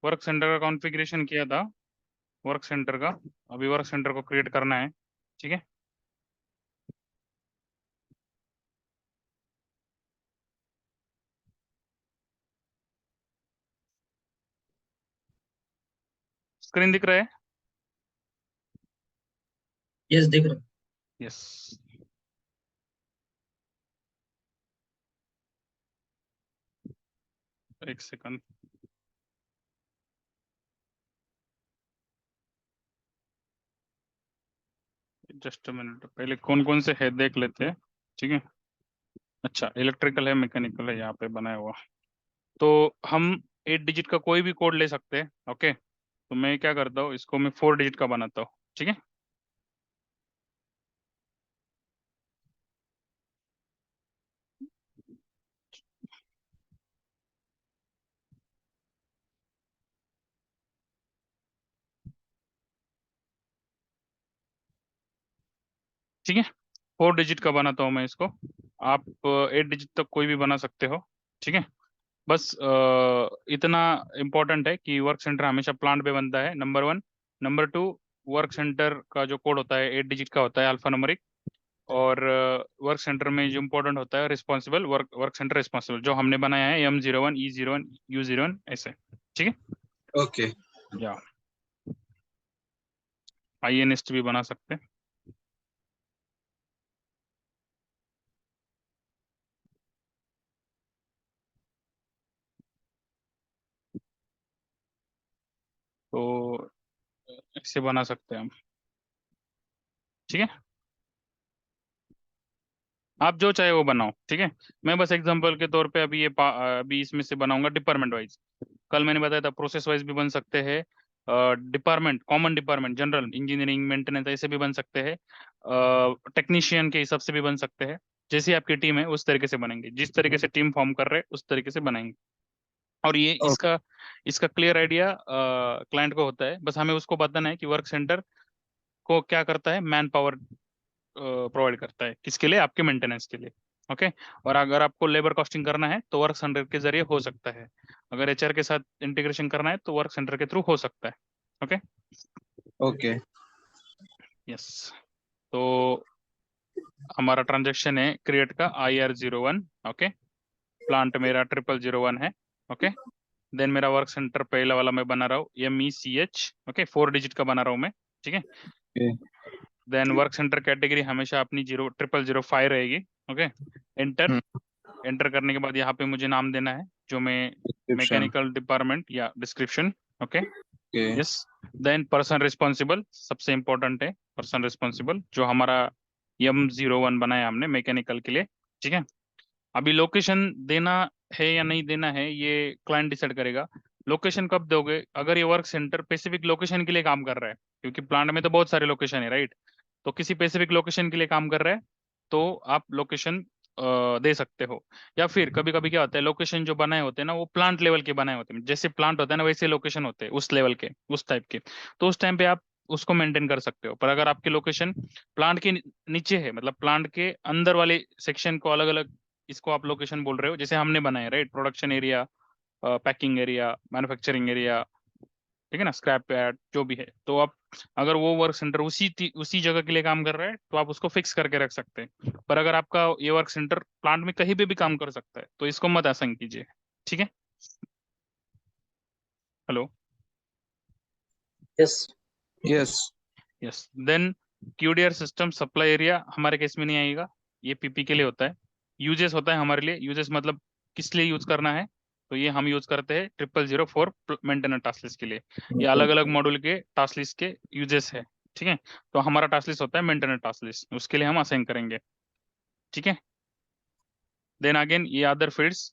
Work centre का configuration किया था, वर्क सेंटर का। अभी वर्क सेंटर को क्रिएट करना है, ठीक है। स्क्रीन दिख रहा है? यस, दिख रहा है। यस। एक सेकंड। जस्ट मिनट, पहले कौन कौन से है देख लेते हैं, ठीक है। अच्छा, इलेक्ट्रिकल है, मैकेनिकल है यहाँ पे बनाया हुआ। तो हम 8 डिजिट का कोई भी कोड ले सकते हैं, ओके। तो मैं क्या करता हूँ, इसको मैं 4 डिजिट का बनाता हूँ, ठीक है। ठीक है, 4 डिजिट का बनाता हूँ मैं इसको। आप 8 डिजिट तक कोई भी बना सकते हो, ठीक है। बस इतना इम्पोर्टेंट है कि वर्क सेंटर हमेशा प्लांट पे बनता है, नंबर 1। नंबर 2, वर्क सेंटर का जो कोड होता है 8 डिजिट का होता है, अल्फा न्यूमेरिक। और वर्क सेंटर में जो इम्पोर्टेंट होता है responsible, work work centre responsible जो हमने बनाया है, M01 E01 U01 ऐसे, ठीक है। ओके। या INST भी बना सकते हैं। तो ऐसे बना सकते हैं हम, ठीक है। आप जो चाहे वो बनाओ, ठीक है। मैं बस एग्जांपल के तौर पे अभी अभी इसमें से बनाऊंगा डिपार्टमेंट वाइज। कल मैंने बताया था प्रोसेस वाइज भी बन सकते हैं, department, common department, general engineering maintenance ऐसे भी बन सकते हैं, टेक्नीशियन के हिसाब से भी बन सकते हैं। जैसी आपकी टीम है उस तरीके से बनेंगे, जिस तरीके से टीम फॉर्म कर रहे हैं उस तरीके से बनाएंगे। और ये ओके। इसका इसका क्लियर आइडिया क्लाइंट को होता है, बस हमें उसको बताना है कि वर्क सेंटर को क्या करता है, मैन पावर प्रोवाइड करता है, किसके लिए, आपके मेंटेनेंस के लिए, ओके। और अगर आपको लेबर कॉस्टिंग करना है तो वर्क सेंटर के जरिए हो सकता है। अगर HR के साथ इंटीग्रेशन करना है तो वर्क सेंटर के थ्रू हो सकता है, ओके। ओके। यस। तो हमारा ट्रांजेक्शन है क्रिएट का IR01, ओके। प्लांट मेरा 0001 है, ओके। देन मेरा वर्क सेंटर पहला वाला मैं बना रहा हूँ MECH, ओके, 4 डिजिट का बना रहा हूँ मैं, ठीक है। देन वर्क सेंटर कैटेगरी हमेशा अपनी 0005 रहेगी, ओके। एंटर। एंटर करने के बाद यहाँ पे मुझे नाम देना है जो मैं, डिस्क्रिप्शन। मैकेनिकल डिपार्टमेंट या description, okay. Okay. Yes. Then person responsible, सबसे इंपॉर्टेंट है पर्सन रिस्पॉन्सिबल, जो हमारा M01 बनाया हमने मैकेनिकल के लिए, ठीक है। अभी लोकेशन देना है या नहीं देना है ये क्लाइंट डिसाइड करेगा। लोकेशन कब दोगे, अगर ये वर्क सेंटर स्पेसिफिक लोकेशन के लिए काम कर रहा है, क्योंकि प्लांट में तो बहुत सारे लोकेशन है, राइट। तो किसी स्पेसिफिक लोकेशन के लिए काम कर रहा है तो आप लोकेशन दे सकते हो। या फिर कभी कभी क्या होता है, लोकेशन जो बनाए होते हैं ना वो प्लांट लेवल के बनाए होते हैं, जैसे प्लांट होता है ना वैसे लोकेशन होते हैं उस लेवल के, उस टाइप के। तो उस टाइम पे आप उसको मेंटेन कर सकते हो। पर अगर आपकी लोकेशन प्लांट के नीचे है, मतलब प्लांट के अंदर वाले सेक्शन को अलग अलग, इसको आप लोकेशन बोल रहे हो, जैसे हमने बनाया, right, production area, packing area, manufacturing area, ठीक है ना, स्क्रैप यार्ड जो भी है, तो आप अगर वो वर्क सेंटर उसी जगह के लिए काम कर रहा है तो आप उसको फिक्स करके रख सकते हैं। पर अगर आपका ये वर्क सेंटर प्लांट में कहीं पे भी काम कर सकता है तो इसको मत असाइन कीजिए, ठीक है। Hello. Yes. Yes. Yes. Then QDR system supply area हमारे केस में नहीं आएगा, ये PP के लिए होता है। यूजेस होता है हमारे लिए, यूजेस मतलब किस लिए यूज करना है, तो ये हम यूज करते हैं 0004 मेंटेनेंस टास्क लिस्ट के लिए। ये अलग अलग मॉड्यूल के टास्क लिस्ट के यूजेस है, ठीक है। तो हमारा टास्क लिस्ट होता है मेंटेनेंस टास्क लिस्ट, उसके लिए हम असाइन करेंगे, ठीक है। देन अगेन ये other fields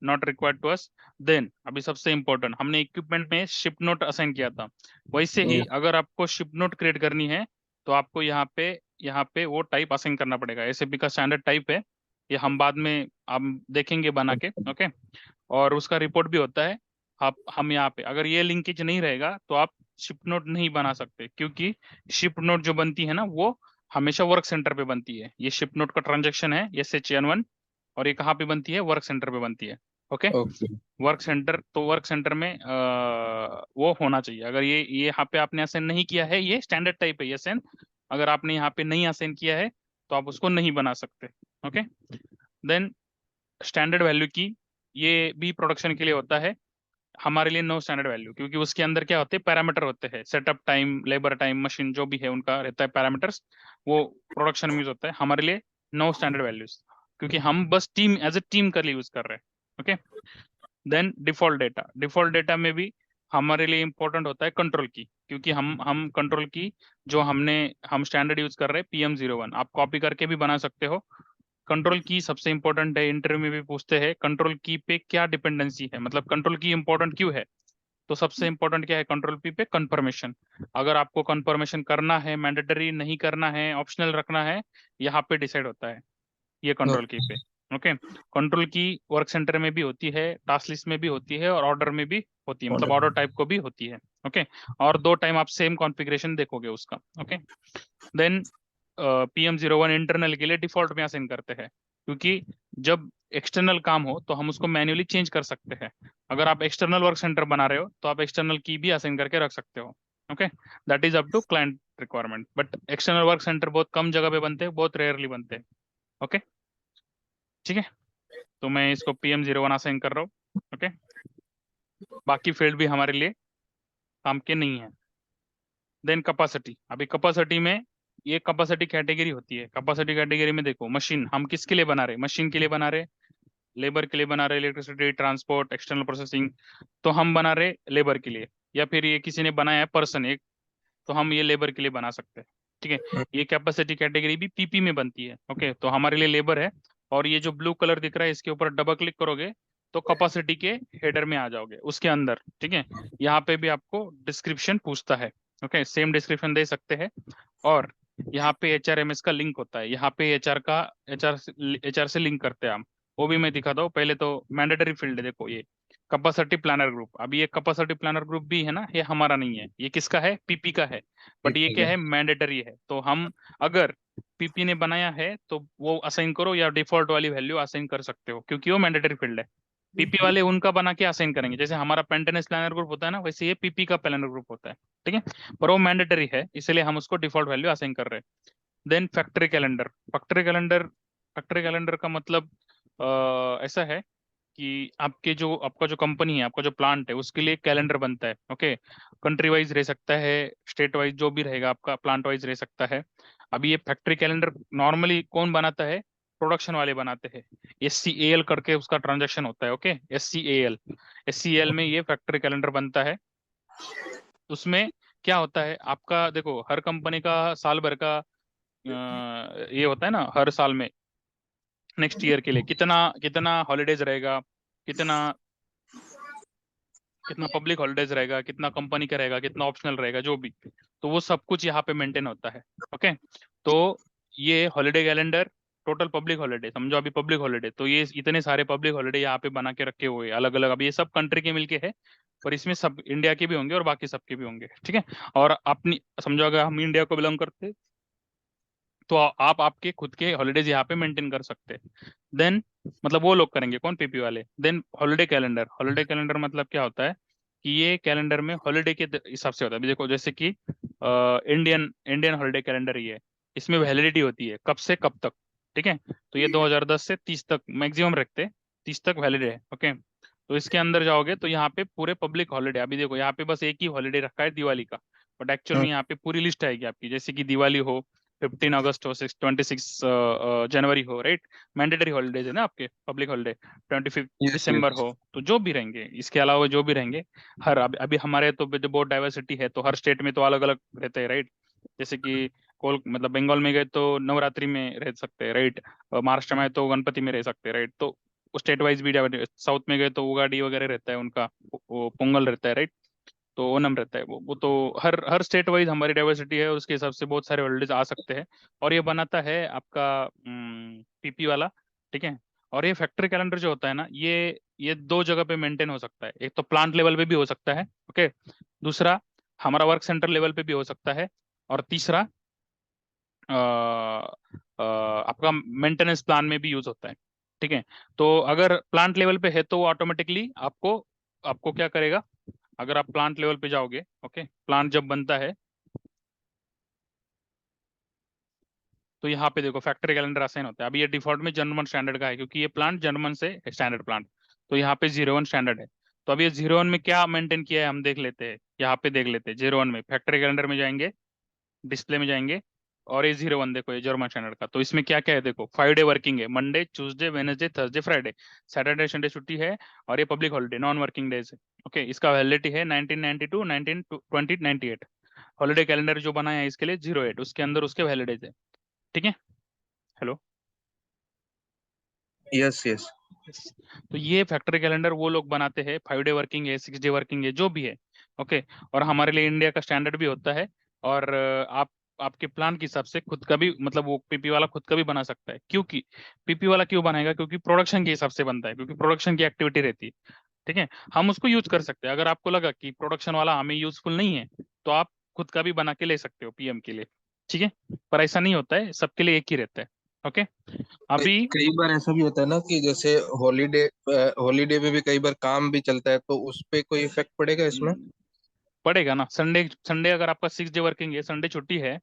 not required to us. Then अभी सबसे इंपॉर्टेंट, हमने इक्विपमेंट में शिप नोट असाइन किया था, वैसे ही अगर आपको शिप नोट क्रिएट करनी है तो आपको यहाँ पे वो टाइप असाइन करना पड़ेगा। SAP का स्टैंडर्ड टाइप है, ये हम बाद में हम देखेंगे बना के, ओके। और उसका रिपोर्ट भी होता है। आप हम यहाँ पे अगर ये लिंकेज नहीं रहेगा तो आप शिप नोट नहीं बना सकते, क्योंकि शिप नोट जो बनती है ना वो हमेशा वर्क सेंटर पे बनती है। ये शिप नोट का ट्रांजेक्शन है SHN1, और ये कहाँ पे बनती है, वर्क सेंटर पे बनती है। ओके। ओके वर्क सेंटर, तो वर्क सेंटर में वो होना चाहिए। अगर ये यहाँ पे आपने असाइन नहीं किया है, ये स्टैंडर्ड टाइप है ये असाइन, अगर आपने यहाँ पे नहीं असाइन किया है तो आप उसको नहीं बना सकते। ओके। देन स्टैंडर्ड वैल्यू की, ये भी प्रोडक्शन के लिए होता है, हमारे लिए नो स्टैंडर्ड वैल्यू, क्योंकि उसके अंदर क्या होते हैं, पैरामीटर होते हैं, setup time, labour time, machine जो भी है उनका रहता है पैरामीटर्स, वो प्रोडक्शन में यूज होता है। हमारे लिए नो स्टैंडर्ड वैल्यूज, क्योंकि हम बस टीम एज ए टीम कर लिए यूज कर रहे हैं। Okay. Then default data, default data में भी हमारे लिए इंपॉर्टेंट होता है कंट्रोल की, क्योंकि हम कंट्रोल की जो हम स्टैंडर्ड यूज कर रहे हैं PM01, आप कॉपी करके भी बना सकते हो। कंट्रोल की सबसे इंपॉर्टेंट है, इंटरव्यू में भी पूछते हैं कंट्रोल की पे क्या डिपेंडेंसी है, मतलब कंट्रोल की इंपॉर्टेंट क्यों है। तो सबसे इंपॉर्टेंट क्या है कंट्रोल की पे, कंफर्मेशन। अगर आपको कंफर्मेशन करना है, मैंडेटरी नहीं करना है, ऑप्शनल रखना है, यहाँ पे डिसाइड होता है ये कंट्रोल की पे। ओके। कंट्रोल की वर्क सेंटर में भी होती है, टास्क लिस्ट में भी होती है, और ऑर्डर में भी होती है, मतलब ऑर्डर टाइप को भी होती है। ओके। और 2 टाइम आप सेम कॉन्फ़िगरेशन देखोगे उसका। ओके। देन PM01 इंटरनल के लिए डिफॉल्ट में असाइन करते हैं, क्योंकि जब एक्सटर्नल काम हो तो हम उसको मैन्युअली चेंज कर सकते हैं। अगर आप एक्सटर्नल वर्क सेंटर बना रहे हो तो आप एक्सटर्नल की भी असाइन करके रख सकते हो। Okay. That is up to client requirement, but external work center बहुत कम जगह पे बनते हैं, बहुत रेयरली बनते हैं। ओके। ठीक है। तो मैं इसको PM01 असाइन कर रहा हूँ। ओके। बाकी फील्ड भी हमारे लिए काम के नहीं है। देन कैपेसिटी, अभी कैपेसिटी में ये कैपेसिटी कैटेगरी होती है। कैपेसिटी कैटेगरी में देखो, मशीन हम किसके लिए बना रहे, मशीन के लिए बना रहे, लेबर के लिए बना रहे, इलेक्ट्रिसिटी, ट्रांसपोर्ट, एक्सटर्नल प्रोसेसिंग, तो हम बना रहे लेबर के लिए। या फिर ये किसी ने बनाया है पर्सन एक, तो हम ये लेबर के लिए बना सकते हैं। ठीक है। ये कैपेसिटी कैटेगरी भी PP में बनती है। ओके। तो हमारे लिए लेबर है, और ये जो ब्लू कलर दिख रहा है इसके ऊपर डबल क्लिक करोगे तो कैपेसिटी के हेडर में आ जाओगे उसके अंदर। ठीक है। यहाँ पे भी आपको डिस्क्रिप्शन पूछता है। ओके। सेम डिस्क्रिप्शन दे सकते हैं। और यहाँ पे HRMS का लिंक होता है, यहाँ पे HR से लिंक करते हैं हम, वो भी मैं दिखाता हूँ। पहले तो मैंडेटरी फील्ड है, देखो ये कैपेसिटी प्लानर ग्रुप। अभी ये कैपेसिटी प्लानर ग्रुप भी है ना, ये हमारा नहीं है, ये किसका है, PP का है। बट ये ठीक क्या है है, मैंडेटरी है। तो हम अगर PP ने बनाया है तो वो असाइन करो, या डिफॉल्ट वाली वैल्यू असाइन कर सकते हो, क्योंकि वो मैंडेटरी फील्ड है। PP वाले उनका बना के असाइन करेंगे, जैसे हमारा पेंटेनेंस प्लानर ग्रुप होता है ना, वैसे ये PP का प्लानर ग्रुप होता है। ठीक है। पर वो मैंडेटरी है, इसलिए हम उसको डिफॉल्ट वैल्यू असाइन कर रहे हैं। Then factory calendar, factory calendar का मतलब ऐसा है कि आपका जो कंपनी है, आपका जो प्लांट है, उसके लिए कैलेंडर बनता है। ओके। कंट्री वाइज रह सकता है, स्टेट वाइज, जो भी रहेगा आपका, प्लांट वाइज रह सकता है। अभी ये फैक्ट्री कैलेंडर नॉर्मली कौन बनाता है, प्रोडक्शन वाले बनाते हैं। SCAL करके उसका ट्रांजैक्शन होता है। ओके। SCAL में ये फैक्ट्री कैलेंडर बनता है। उसमें क्या होता है, आपका देखो हर कंपनी का साल भर का ये होता है ना, हर साल में नेक्स्ट ईयर के लिए कितना कितना हॉलीडेज रहेगा, कितना कितना पब्लिक हॉलीडेज रहेगा, कितना कंपनी का रहेगा, कितना ऑप्शनल रहेगा, जो भी, तो वो सब कुछ यहाँ पे मेंटेन होता है। ओके। तो ये holiday calendar, total public holiday समझो, अभी पब्लिक हॉलीडे, तो ये इतने सारे पब्लिक हॉलीडे यहाँ पे बना के रखे हुए अलग अलग, अभी ये सब कंट्री के मिलके है, पर इसमें सब इंडिया के भी होंगे और बाकी सबके भी होंगे। ठीक है। और अपनी समझो, अगर हम इंडिया को बिलोंग करते तो आप आपके खुद के हॉलीडेज यहाँ पे मेंटेन कर सकते हैं। देन मतलब वो लोग करेंगे कौन, PP वाले। Then holiday calendar, holiday calendar मतलब क्या होता है कि ये कैलेंडर में हॉलीडे के हिसाब से होता है। अभी देखो जैसे कि इंडियन इंडियन हॉलीडे कैलेंडर ही है, इसमें वैलिडिटी होती है कब से कब तक। ठीक है। तो ये 2010 से 30 तक मैक्सिमम रखते हैं, 30 तक वैलिड है। ओके। तो इसके अंदर जाओगे तो यहाँ पे पूरे पब्लिक हॉलीडे, अभी देखो यहाँ पे बस एक ही हॉलीडे रखा है, दिवाली का, बट एक्चुअल में यहाँ पे पूरी लिस्ट आएगी आपकी, जैसे कि दिवाली हो, 15 अगस्त हो, 26 जनवरी हो, राइट। मैंडेटरी हॉलीडेज है ना आपके, पब्लिक हॉलीडे। 25 यस दिसंबर यस हो, तो जो भी रहेंगे इसके अलावा जो भी रहेंगे, हर अभी हमारे तो जो बहुत डाइवर्सिटी है, तो हर स्टेट में तो अलग अलग रहते हैं, राइट। जैसे कि कोल मतलब बंगाल में गए तो नवरात्रि में रह सकते हैं, राइट। महाराष्ट्र में तो गणपति में रह सकते हैं, राइट। तो स्टेट वाइज भी, साउथ में गए तो उगाड़ी वगैरह रहता है उनका, वो पोंगल रहता है, राइट। तो ओनम रहता है, वो तो हर हर स्टेट वाइज हमारी डाइवर्सिटी है, उसके हिसाब से बहुत सारे हॉलीडेज आ सकते हैं। और ये बनाता है आपका PP वाला। ठीक है। और ये फैक्ट्री कैलेंडर जो होता है ना, ये 2 जगह पे मेंटेन हो सकता है, एक तो प्लांट लेवल पे भी हो सकता है। ओके। दूसरा हमारा वर्क सेंटर लेवल पे भी हो सकता है। और तीसरा आपका मेंटेनेंस प्लान में भी यूज होता है। ठीक है। तो अगर प्लांट लेवल पे है तो वो ऑटोमेटिकली आपको आपको क्या करेगा, अगर आप प्लांट लेवल पे जाओगे, ओके, प्लांट जब बनता है तो यहाँ पे देखो फैक्ट्री कैलेंडर असाइन होता है। अभी ये डिफॉल्ट में जर्मन स्टैंडर्ड का है क्योंकि ये प्लांट जर्मन से स्टैंडर्ड प्लांट, तो यहाँ पे 01 स्टैंडर्ड है। तो अभी ये 01 में क्या मेंटेन किया है हम देख लेते हैं, यहाँ पे देख लेते हैं 01 में फैक्ट्री कैलेंडर में जाएंगे, डिस्प्ले में जाएंगे, और ये 01 देखो ये जर्मन स्टैंडर्ड का। तो इसमें क्या क्या है देखो, 5 डे वर्किंग है, Monday Tuesday Wednesday Thursday Friday, Saturday Sunday छुट्टी है, और ये public holiday non working days है। ओके, इसका वैलिडिटी है 1992 2098। हॉलिडे कैलेंडर जो बनाया है इसके लिए 08, उसके अंदर उसके वैलिडेज है। ठीक है, हेलो। Yes yes. तो ये फैक्ट्री कैलेंडर वो लोग बनाते हैं, 5 डे वर्किंग है, 6 डे वर्किंग है, जो भी है। ओके, और हमारे लिए इंडिया का स्टैंडर्ड भी होता है। और आप आपके प्लान के हिसाब से खुद का भी, मतलब वो पीपी वाला खुद का भी बना सकता है। क्योंकि पीपी वाला क्यों बनाएगा, क्योंकि प्रोडक्शन के हिसाब से बनता है, क्योंकि प्रोडक्शन की एक्टिविटी रहती है। ठीक है, हम उसको यूज कर सकते हैं। अगर आपको लगा कि प्रोडक्शन वाला हमें यूजफुल नहीं है तो आप खुद का भी बना के ले सकते हो पीएम के लिए। ठीक है, पर ऐसा नहीं होता है, सबके लिए एक ही रहता है। ओके, अभी कई बार ऐसा भी होता है ना कि जैसे हॉलीडे हॉलीडे में भी कई बार काम भी चलता है, तो उस पे कोई इफेक्ट पड़ेगा इसमें? पड़ेगा ना। संडे संडे अगर आपका 6 डे वर्किंग है, संडे छुट्टी है,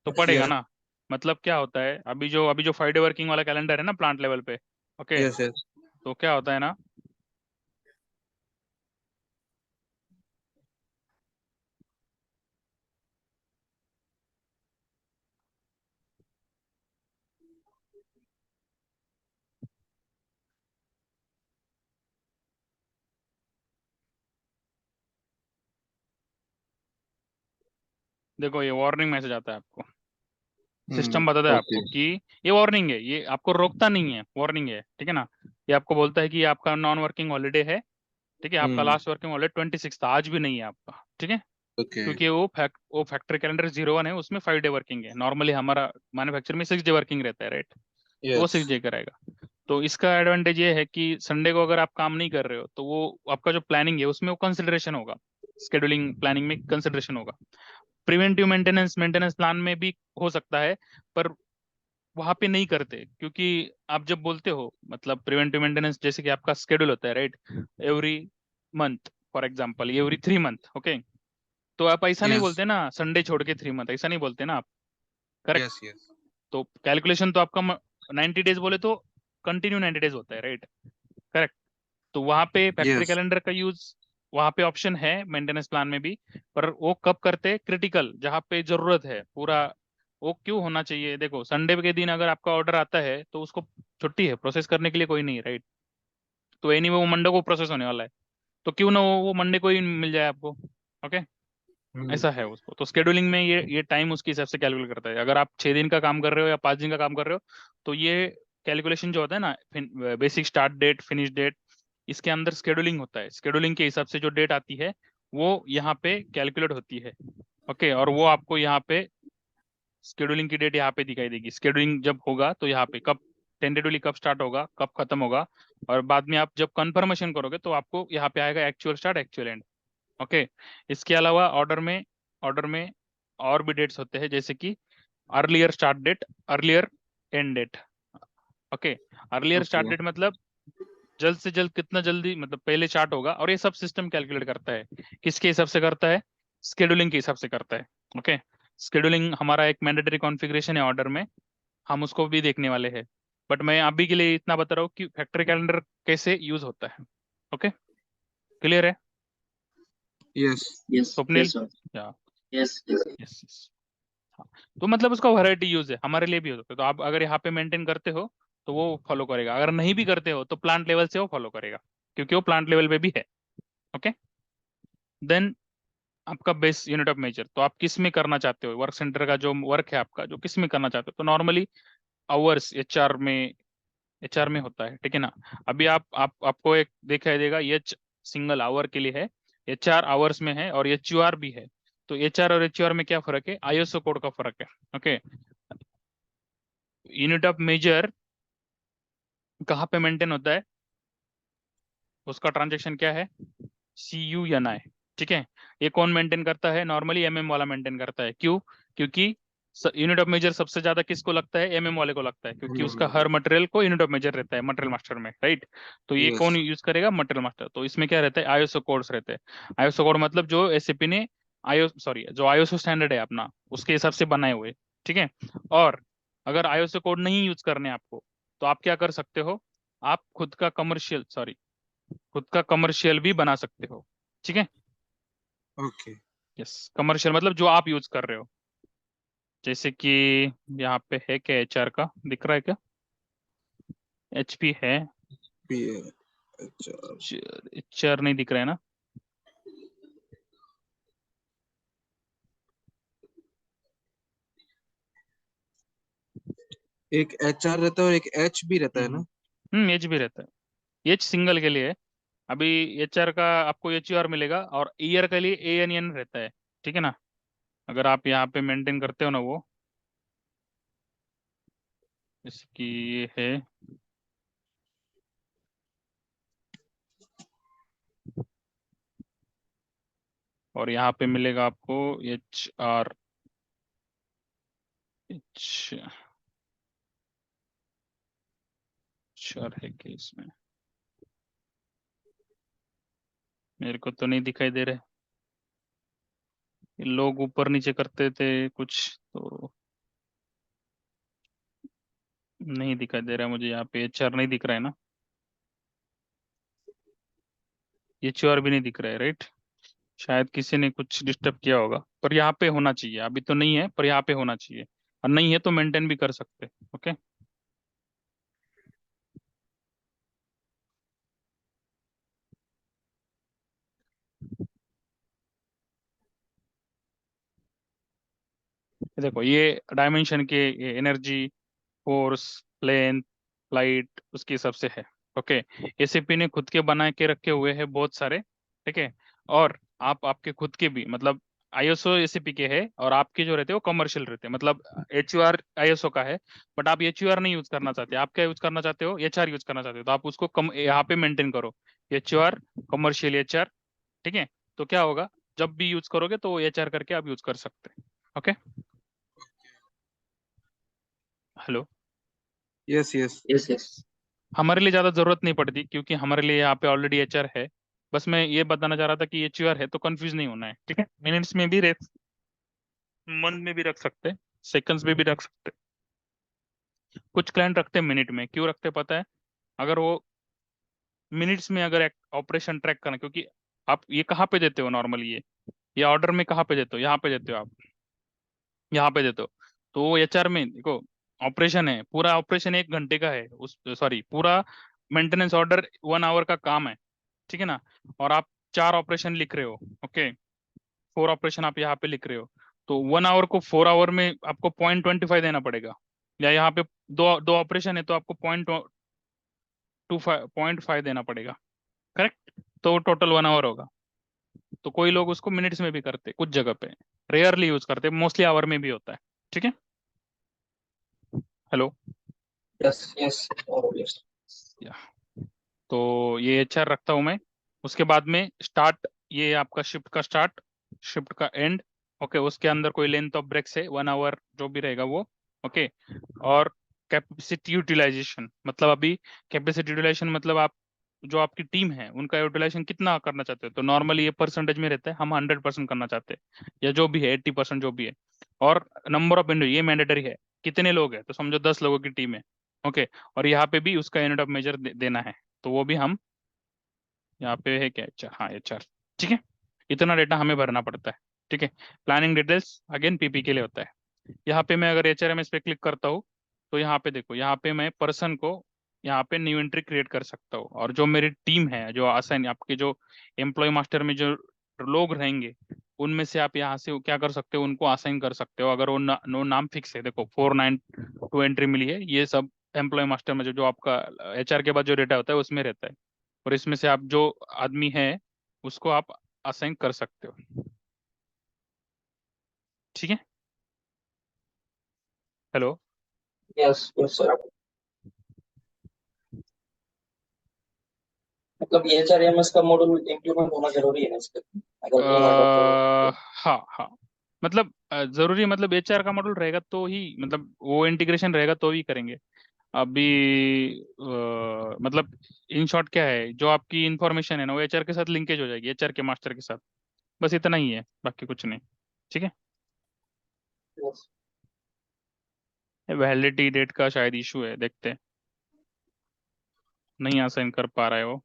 तो पड़ेगा यस ना। मतलब क्या होता है, अभी जो 5 डे वर्किंग वाला कैलेंडर है ना प्लांट लेवल पे, ओके, यस यस। तो क्या होता है ना, देखो ये वार्निंग मैसेज आता है आपको, सिस्टम बताता है ओके। आपको कि ये वार्निंग है, ये आपको रोकता नहीं है, वार्निंग है, ठीक है ना। ये आपको बोलता है कि ये आपका नॉन वर्किंग हॉलीडे है। ठीक है, आपका हम्म। लास्ट वर्किंग हॉलीडे 26 था, आज भी नहीं है आपका। ठीक है, ओके। क्योंकि वो फैक्ट्री कैलेंडर 01 है, उसमें 5 डे वर्किंग है। नॉर्मली हमारा मैन्युफैक्चर में 6 डे वर्किंग रहता है, राइट। तो वो यस। 6 डे कराएगा। तो इसका एडवांटेज ये है कि संडे को अगर आप काम नहीं कर रहे हो तो वो आपका जो प्लानिंग है उसमें वो कंसिडरेशन होगा, स्केड्यूलिंग प्लानिंग में कंसिडरेशन होगा। प्रिवेंटिव मेंटेनेंस मेंटेनेंस प्लान में भी हो सकता है, पर वहां पे नहीं करते, क्योंकि आप जब बोलते हो, मतलब प्रिवेंटिव मेंटेनेंस जैसे कि आपका स्केड्यूल होता है, right, every month, for example every 3 month, okay, तो आप ऐसा नहीं यस बोलते ना संडे छोड़ के 3 मंथ, ऐसा नहीं बोलते ना आप, करेक्ट। यस। यस। तो कैलकुलेशन तो आपका 90 डेज बोले तो कंटिन्यू 90 डेज होता है, राइट, करेक्ट। तो वहां पे फैक्ट्री यस। कैलेंडर का यूज, वहां पे ऑप्शन है मेंटेनेंस प्लान में भी, पर वो कब करते, क्रिटिकल जहां पे जरूरत है पूरा। वो क्यों होना चाहिए, देखो संडे के दिन अगर आपका ऑर्डर आता है तो उसको छुट्टी है, प्रोसेस करने के लिए कोई नहीं, राइट। तो एनी वो मंडे को प्रोसेस होने वाला है, तो क्यों ना वो मंडे को ही मिल जाए आपको। ओके, ऐसा है उसको। तो स्केड्यूलिंग में ये टाइम उसके हिसाब से कैलकुलेट करता है। अगर आप 6 दिन का काम कर रहे हो या 5 दिन का काम कर रहे हो, तो ये कैलकुलेशन जो होता है ना, basic start date finish date, इसके अंदर स्केड्यूलिंग होता है। स्केड्यूलिंग के हिसाब से जो डेट आती है वो यहाँ पे कैलकुलेट होती है। ओके, और वो आपको यहाँ पे स्केड्यूलिंग की डेट यहाँ पे दिखाई देगी। स्केड्यूलिंग जब होगा तो यहाँ पे कब टेंटेटिवली कब स्टार्ट होगा, कब खत्म होगा, और बाद में आप जब कंफर्मेशन करोगे तो आपको यहाँ पे आएगा actual start actual and. Okay, इसके अलावा ऑर्डर में और भी डेट्स होते हैं, जैसे कि earlier start date, earlier end date. Okay, earlier start okay. Date मतलब जल्द से जल्द, कितना जल्दी मतलब पहले स्टार्ट होगा, और ये सब सिस्टम कैलकुलेट करता है। किसके हिसाब से करता है, स्केड्यूलिंग के हिसाब से करता है। ओके, स्केड्यूलिंग हमारा एक मैंडेटरी कॉन्फ़िगरेशन है ऑर्डर में, हम उसको भी देखने वाले हैं। बट मैं अभी के लिए इतना बता रहा हूँ कि फैक्ट्री कैलेंडर कैसे यूज होता है। ओके, क्लियर है यस। स्वप्निल? या यस। हाँ, तो मतलब उसका वैरायटी यूज है, हमारे लिए भी हो सकता है। तो आप अगर यहाँ पे मेंटेन करते हो तो वो फॉलो करेगा, अगर नहीं भी करते हो तो प्लांट लेवल से वो फॉलो करेगा, क्योंकि वो प्लांट लेवल पे भी है। ओके, देन आपका बेस यूनिट ऑफ मेजर, तो आप किस में करना चाहते हो, वर्क सेंटर का जो वर्क है आपका, जो किस में करना चाहते हो, तो नॉर्मली आवर्स एचआर में होता है, ठीक है ना। अभी आपको एक दिखाई देगा, एच सिंगल आवर के लिए है, एचआर आवर्स में है, और एचयूआर भी है। तो एचआर और एचयूआर में क्या फर्क है, आईएसओ कोड का फर्क है। ओके, यूनिट ऑफ मेजर कहाँ पे मेंटेन होता है, उसका ट्रांजेक्शन क्या है, CUNI। ठीक है, ये कौन मेंटेन करता है, नॉर्मली MM वाला मेंटेन करता है। क्यों, क्योंकि यूनिट ऑफ मेजर सबसे ज्यादा किसको लगता है, एमएम वाले को लगता है, क्योंकि उसका हर मटेरियल को यूनिट ऑफ मेजर रहता है मटेरियल मास्टर में, राइट। तो ये यस। कौन यूज करेगा, मटेरियल मास्टर। तो इसमें क्या रहता है, आईएसओ कोड्स रहते हैं। आईएसओ कोड मतलब जो एसएपी ने जो आईएसओ स्टैंडर्ड है अपना, उसके हिसाब से बनाए हुए, ठीक है। और अगर आईएसओ कोड नहीं यूज करने आपको, तो आप क्या कर सकते हो, आप खुद का कमर्शियल भी बना सकते हो, ठीक है। ओके। यस, कमर्शियल मतलब जो आप यूज कर रहे हो। जैसे कि यहाँ पे है क्या, एचआर का दिख रहा है क्या, एचपी है, पी ए। अच्छा। एचआर नहीं दिख रहा है ना। एक एच आर रहता है और एक एच भी रहता है हम्म ना? एच भी रहता है, एच सिंगल के लिए है। अभी एचआर का आपको एचयूआर मिलेगा, और ईयर के लिए एएनएन रहता है, ठीक है ना। अगर आप यहाँ पे मेंटेन करते हो ना वो, इसकी ये है, और यहाँ पे मिलेगा आपको एच आर है कि इसमें, मेरे को तो नहीं दिखाई दे रहे। ये लोग ऊपर नीचे करते थे कुछ, तो नहीं दिखाई दे रहा है मुझे, यहाँ पे एचआर नहीं दिख रहा है ना, एचयूआर भी नहीं दिख रहा है, राइट। शायद किसी ने कुछ डिस्टर्ब किया होगा, पर यहाँ पे होना चाहिए, अभी तो नहीं है पर यहाँ पे होना चाहिए, और नहीं है तो मेंटेन भी कर सकते, ओके। देखो ये डायमेंशन के एनर्जी, फोर्स, लेंथ, लाइट, उसके हिसाब से है, ओके। एसीपी ने खुद के बना के रखे हुए हैं बहुत सारे, ठीक है। और आप आपके खुद के भी, मतलब आईएसओ एसीपी के है, और आपके जो रहते हैं वो कमर्शियल रहते हैं, मतलब एचयूआर आईएसओ का है। बट आप एचयूआर नहीं यूज करना चाहते, आप क्या यूज करना चाहते हो, एचआर यूज करना चाहते हो, तो आप उसको कम यहाँ पे मेंटेन करो, एचयूआर, कमर्शियल एचआर, ठीक है। तो क्या होगा, जब भी यूज करोगे तो एचआर करके आप यूज कर सकते हैं, okay. Hello. Yes yes. Yes yes. हमारे लिए ज्यादा जरूरत नहीं पड़ती, क्योंकि हमारे लिए यहाँ पे ऑलरेडी एचआर है। बस मैं ये बताना चाह रहा था कि एचयूआर है तो कंफ्यूज नहीं होना है, ठीक है। मिनट्स में भी मंथ में भी रख सकते हैं, सेकंड्स में भी रख सकते हैं। कुछ क्लाइंट रखते हैं मिनट में, क्यों रखते हैं पता है, अगर वो मिनट्स में अगर ऑपरेशन ट्रैक करना, क्योंकि आप ये कहाँ पे देते हो नॉर्मली, ये ऑर्डर में कहाँ पे देते हो, यहाँ पे देते हो आप, यहाँ पे देते हो। तो वो एचआर में देखो, ऑपरेशन है, पूरा ऑपरेशन 1 घंटे का है, उस सॉरी पूरा मेंटेनेंस ऑर्डर 1 आवर का काम है, ठीक है ना। और आप 4 ऑपरेशन लिख रहे हो, ओके, 4 ऑपरेशन आप यहाँ पे लिख रहे हो, तो 1 आवर को 4 आवर में आपको 0.25 देना पड़ेगा। या यहाँ पे दो दो ऑपरेशन है तो आपको 0.25 देना पड़ेगा, करेक्ट। तो टोटल 1 आवर होगा। तो कोई लोग उसको मिनट्स में भी करते, कुछ जगह पे रेयरली यूज करते, मोस्टली आवर में भी होता है, ठीक है। हेलो। यस यस और यस। या तो ये एचआर रखता हूं मैं। उसके बाद में स्टार्ट, ये आपका शिफ्ट का स्टार्ट, शिफ्ट का एंड, ओके। उसके अंदर कोई लेंथ ऑफ ब्रेक्स है, 1 आवर जो भी रहेगा वो, ओके। और कैपेसिटी यूटिलाइजेशन, मतलब अभी कैपेसिटी यूटिलाइजेशन मतलब आप जो आपकी टीम है उनका यूटिलाइजेशन कितना करना चाहते हो, तो नॉर्मली ये परसेंटेज में रहता है, हम 100% करना चाहते हैं, या जो भी है 80% जो भी है। और नंबर ऑफ इंडिविजुअल ये मैंडेटरी है, कितने लोग हैं, तो समझो 10 लोगों की टीम है, ओके। और यहाँ पे भी उसका यूनिट ऑफ मेजर देना है, तो वो भी हम यहाँ पे है क्या, एचआर, हाँ एचआर, ठीक है। इतना डेटा हमें भरना पड़ता है, ठीक है। प्लानिंग डिटेल्स अगेन पीपी के लिए होता है। यहाँ पे मैं अगर एचआरएमएस पे क्लिक करता हूँ, तो यहाँ पे देखो, यहाँ पे मैं पर्सन को यहाँ पे न्यू एंट्री क्रिएट कर सकता हूँ, और जो मेरी टीम है, जो असाइन आपके जो एम्प्लॉय मास्टर में जो लोग रहेंगे, उनमें से आप यहाँ से क्या कर सकते हो, उनको असाइन कर सकते हो, अगर वो नो नाम फिक्स है, देखो 492 एंट्री मिली है, ये सब एम्प्लॉय मास्टर में जो जो आपका एचआर के बाद जो डेटा होता है उसमें रहता है, और इसमें से आप जो आदमी है उसको आप असाइन कर सकते हो, ठीक है। हेलो। Yes yes sir. मतलब ये एचआरएमएस का मॉड्यूल इंप्लीमेंट होना जरूरी है ना इसके, अगर नहीं होगा तो? हाँ हाँ, मतलब जरूरी मतलब एचआर का मॉड्यूल रहेगा तो ही, मतलब वो इंटीग्रेशन रहेगा तो ही करेंगे। अभी मतलब इन शॉर्ट क्या है, जो आपकी इंफॉर्मेशन है ना वो एचआर के साथ लिंकेज हो जाएगी, एचआर के मास्टर के साथ। बस इतना ही है, बाकी कुछ नहीं। ठीक है। Yes. वैलिडिटी डेट का शायद इशू है, देखते हैं। नहीं असाइन कर पा रहा है वो।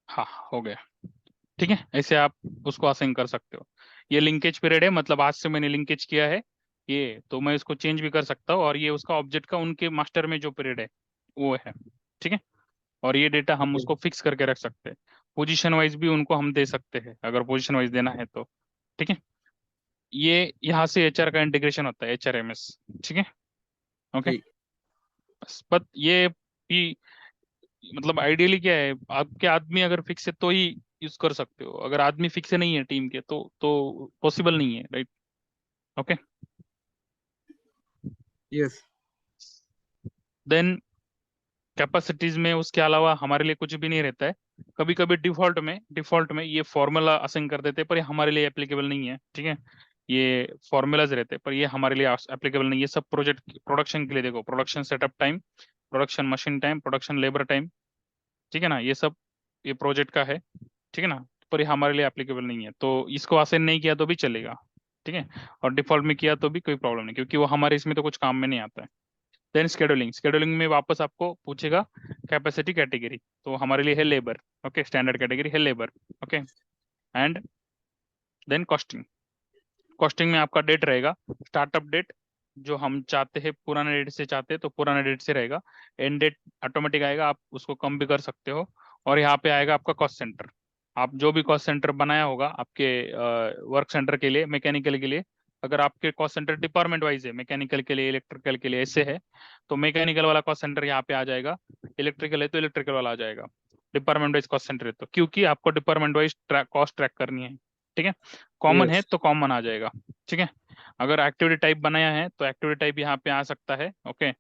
हाँ, हो गया। ठीक है, ऐसे आप उसको असाइन कर सकते हो। ये लिंकेज पीरियड है, मतलब आज से मैंने लिंकेज किया है ये, तो मैं इसको चेंज भी कर सकता हूँ, और ये उसका ऑब्जेक्ट का उनके मास्टर में जो पीरियड है वो है। ठीक है। और ये डेटा हम Okay. उसको फिक्स करके रख सकते हैं। पोजीशन वाइज भी उनको हम दे सकते हैं, अगर पोजीशन वाइज देना है तो। ठीक है। ये यहाँ से एचआर का इंटीग्रेशन होता है, एचआरएमएस। ठीक है। ओके। ठीक। बस बट ये भी, मतलब आइडियली क्या है, आपके आदमी अगर फिक्स है तो ही यूज कर सकते हो, अगर आदमी फिक्स नहीं है टीम के तो पॉसिबल नहीं है, right. Okay. Yes. Then capacities में उसके अलावा हमारे लिए कुछ भी नहीं रहता है। कभी कभी डिफॉल्ट में ये फॉर्मूला असाइन कर देते हैं, पर ये हमारे लिए एप्लीकेबल नहीं है। ठीक है। ये फॉर्मूलाज रहते हैं, पर ये हमारे लिए एप्लीकेबल नहीं है। सब प्रोजेक्ट प्रोडक्शन के लिए देखो, production setup time, production machine time, production labour time. ठीक है ना, ये सब ये प्रोजेक्ट का है। ठीक है ना। पर ये हमारे लिए एप्लीकेबल नहीं है, तो इसको असाइन नहीं किया तो भी चलेगा। ठीक है। और डिफॉल्ट में किया तो भी कोई प्रॉब्लम नहीं, क्योंकि वो हमारे इसमें तो कुछ काम में नहीं आता है। देन स्केड्यूलिंग में वापस आपको पूछेगा कैपेसिटी कैटेगरी, तो हमारे लिए है लेबर। ओके, स्टैंडर्ड कैटेगरी है labour. Okay. And then costing में आपका डेट रहेगा, स्टार्टअप डेट जो हम चाहते हैं पुराने डेट से चाहते हैं तो पुराने डेट से रहेगा। एंड डेट ऑटोमेटिक आएगा, आप उसको कम भी कर सकते हो। और यहाँ पे आएगा आपका कॉस्ट सेंटर। आप जो भी कॉस्ट सेंटर बनाया होगा आपके वर्क सेंटर के लिए, मैकेनिकल के लिए, अगर आपके कॉस्ट सेंटर डिपार्टमेंट वाइज है, मैकेनिकल के लिए, इलेक्ट्रिकल के लिए ऐसे है, तो मैकेनिकल वाला कॉस्ट सेंटर यहाँ पे आ जाएगा। इलेक्ट्रिकल है तो इलेक्ट्रिकल वाला आ जाएगा। डिपार्टमेंट वाइज कॉस्ट सेंटर है तो, क्योंकि आपको डिपार्टमेंट वाइज कॉस्ट ट्रैक करनी है। ठीक है। कॉमन है यस। तो कॉमन आ जाएगा। ठीक है। अगर एक्टिविटी टाइप बनाया है तो एक्टिविटी टाइप यहाँ पे आ सकता है। ओके।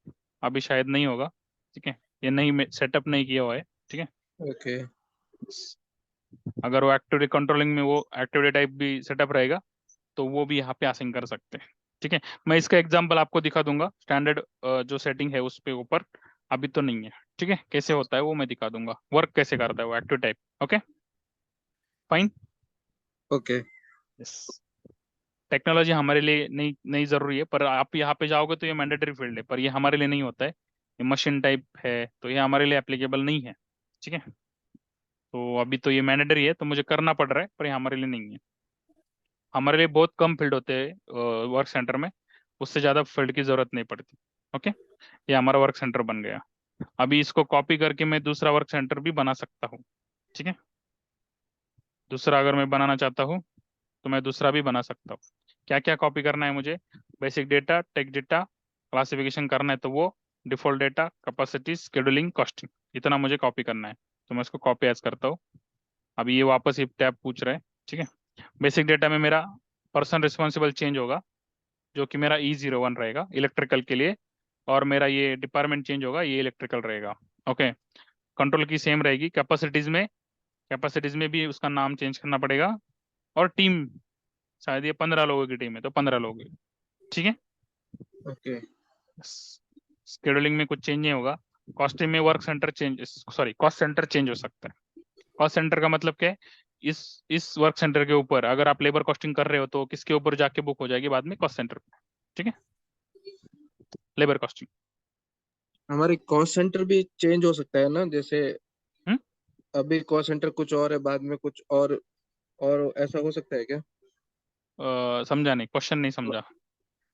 अभी शायद नहीं होगा। ठीक है। ये नहीं, सेटअप नहीं किया हुआ है। ठीक है। ओके। अगर वो एक्टिविटी कंट्रोलिंग में वो एक्टिविटी टाइप भी सेटअप रहेगा तो वो भी यहाँ पे असाइन कर सकते हैं। ठीक है। मैं इसका एग्जांपल आपको दिखा दूंगा, स्टैंडर्ड जो सेटिंग है उस पे ऊपर। अभी तो नहीं है। ठीक है, कैसे होता है वो मैं दिखा दूंगा, वर्क कैसे करता है वो active type. Okay, fine. Okay. Yes. Technology हमारे लिए नहीं नहीं जरूरी है, पर आप यहाँ पे जाओगे तो ये मैंडेटरी फील्ड है, पर ये हमारे लिए नहीं होता है। ये मशीन टाइप है तो ये हमारे लिए एप्लीकेबल नहीं है। ठीक है। तो अभी तो ये मैंडेटरी है तो मुझे करना पड़ रहा है, पर ये हमारे लिए नहीं है। हमारे लिए बहुत कम फील्ड होते हैं वर्क सेंटर में, उससे ज़्यादा फील्ड की जरूरत नहीं पड़ती। ओके। ये हमारा वर्क सेंटर बन गया। अभी इसको कॉपी करके मैं दूसरा वर्क सेंटर भी बना सकता हूँ। ठीक है। दूसरा अगर मैं बनाना चाहता हूँ तो मैं दूसरा भी बना सकता हूँ। क्या क्या कॉपी करना है मुझे? Basic data, text data, classification करना है तो वो, default data, capacity, scheduling, costing, इतना मुझे कॉपी करना है। तो मैं इसको कॉपी एज करता हूँ। अभी ये वापस ये टैब पूछ रहा है। ठीक है। बेसिक डेटा में मेरा पर्सन रिस्पॉन्सिबल चेंज होगा, जो कि मेरा E01 रहेगा इलेक्ट्रिकल के लिए। और मेरा ये डिपार्टमेंट चेंज होगा, ये इलेक्ट्रिकल रहेगा। ओके। कंट्रोल की सेम रहेगी। कैपेसिटीज में भी उसका नाम चेंज करना पड़ेगा। और टीम, शायद ये 15 लोगों की टीम है तो 15 लोग हैं। ठीक है। ओके। शेड्यूलिंग में कुछ चेंज नहीं होगा। कॉस्टिंग में work centre change, sorry cost centre change हो सकता है। कॉस्ट सेंटर का मतलब क्या है? इस वर्क सेंटर के ऊपर अगर आप लेबर कॉस्टिंग कर रहे हो तो किसके ऊपर जाके बुक हो जाएगी बाद में? कॉस्ट सेंटर पे। ठीक है। Labour costing. हमारी कॉस्ट सेंटर भी चेंज हो सकता है ना, जैसे हम्म। अभी कॉस्ट सेंटर कुछ और है, बाद में कुछ और ऐसा हो सकता है क्या? समझा नहीं, क्वेश्चन नहीं समझा।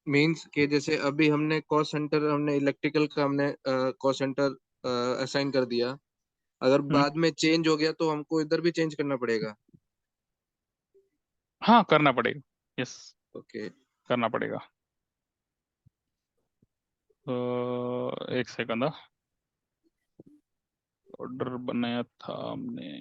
मींस कि जैसे अभी हमने कॉस्ट सेंटर, हमने इलेक्ट्रिकल का हमने कॉस्ट सेंटर असाइन कर दिया, अगर हम्म। बाद में चेंज हो गया तो हमको इधर भी चेंज करना पड़ेगा? हाँ, करना पड़ेगा। Yes, okay. करना पड़ेगा। तो एक सेकंड, ऑर्डर बनाया था हमने।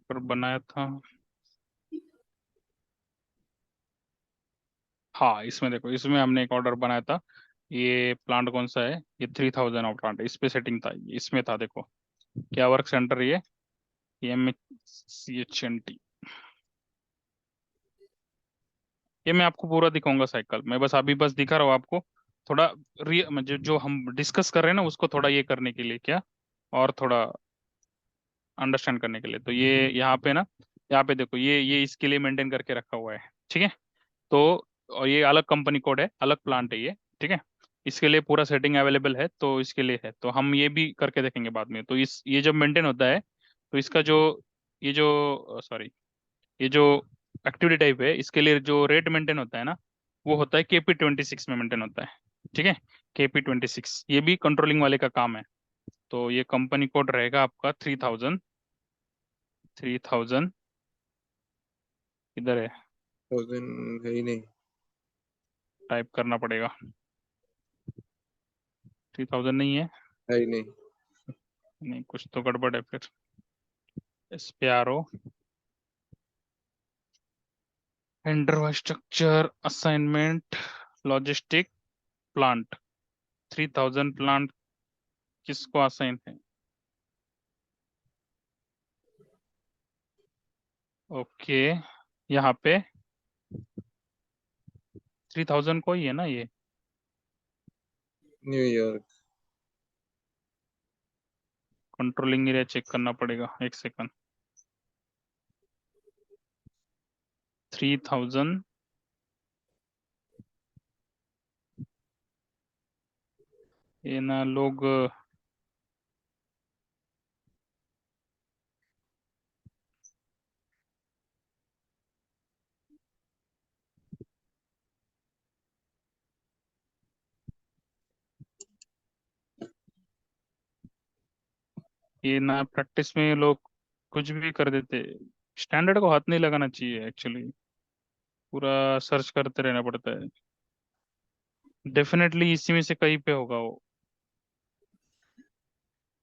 पर बनाया था। हाँ, इसमें देखो, इसमें हमने एक ऑर्डर बनाया था। ये प्लांट कौन सा है? ये 3000 ऑफ प्लांट, इस पे सेटिंग था, इसमें था देखो। क्या वर्क सेंटर? ये MHCHNT। ये मैं आपको पूरा दिखाऊंगा साइकिल, मैं बस अभी बस दिखा रहा हूँ आपको। थोड़ा जो हम डिस्कस कर रहे हैं ना, उसको थोड़ा ये करने के लिए क्या, और थोड़ा अंडरस्टैंड करने के लिए। तो ये यहाँ पे ना, यहाँ पे देखो, ये इसके लिए मेंटेन करके रखा हुआ है, ठीक है। तो और ये अलग कंपनी कोड है, अलग प्लांट है ये, ठीक है। इसके लिए पूरा सेटिंग अवेलेबल है, तो इसके लिए है, तो हम ये भी करके देखेंगे बाद में। तो इस ये जब मेंटेन होता है, तो इसका जो ये जो सॉरी ये जो एक्टिविटी टाइप है, इसके लिए जो रेट मेंटेन होता है ना, वो होता है KP26 में मेंटेन होता है, ठीक है। KP26 ये भी कंट्रोलिंग वाले का काम है। तो ये कंपनी कोड रहेगा आपका 3000 इधर है, 1000 है ही नहीं। टाइप करना पड़ेगा। 3000 नहीं है? है ही नहीं। नहीं, कुछ तो गड़बड़ है फिर। SPRO infrastructure assignment logistic plant 3000 plant किसको असाइन है? ओके, यहाँ पे 3000 को ही है ना ये। न्यूयॉर्क। कंट्रोलिंग एरिया चेक करना पड़ेगा, एक सेकंड। 3000 ये ना लोग, ये ना प्रैक्टिस में लोग कुछ भी कर देते। स्टैंडर्ड को हाथ नहीं लगाना चाहिए एक्चुअली, पूरा सर्च करते रहना पड़ता है। डेफिनेटली इसी में से कहीं पे होगा वो।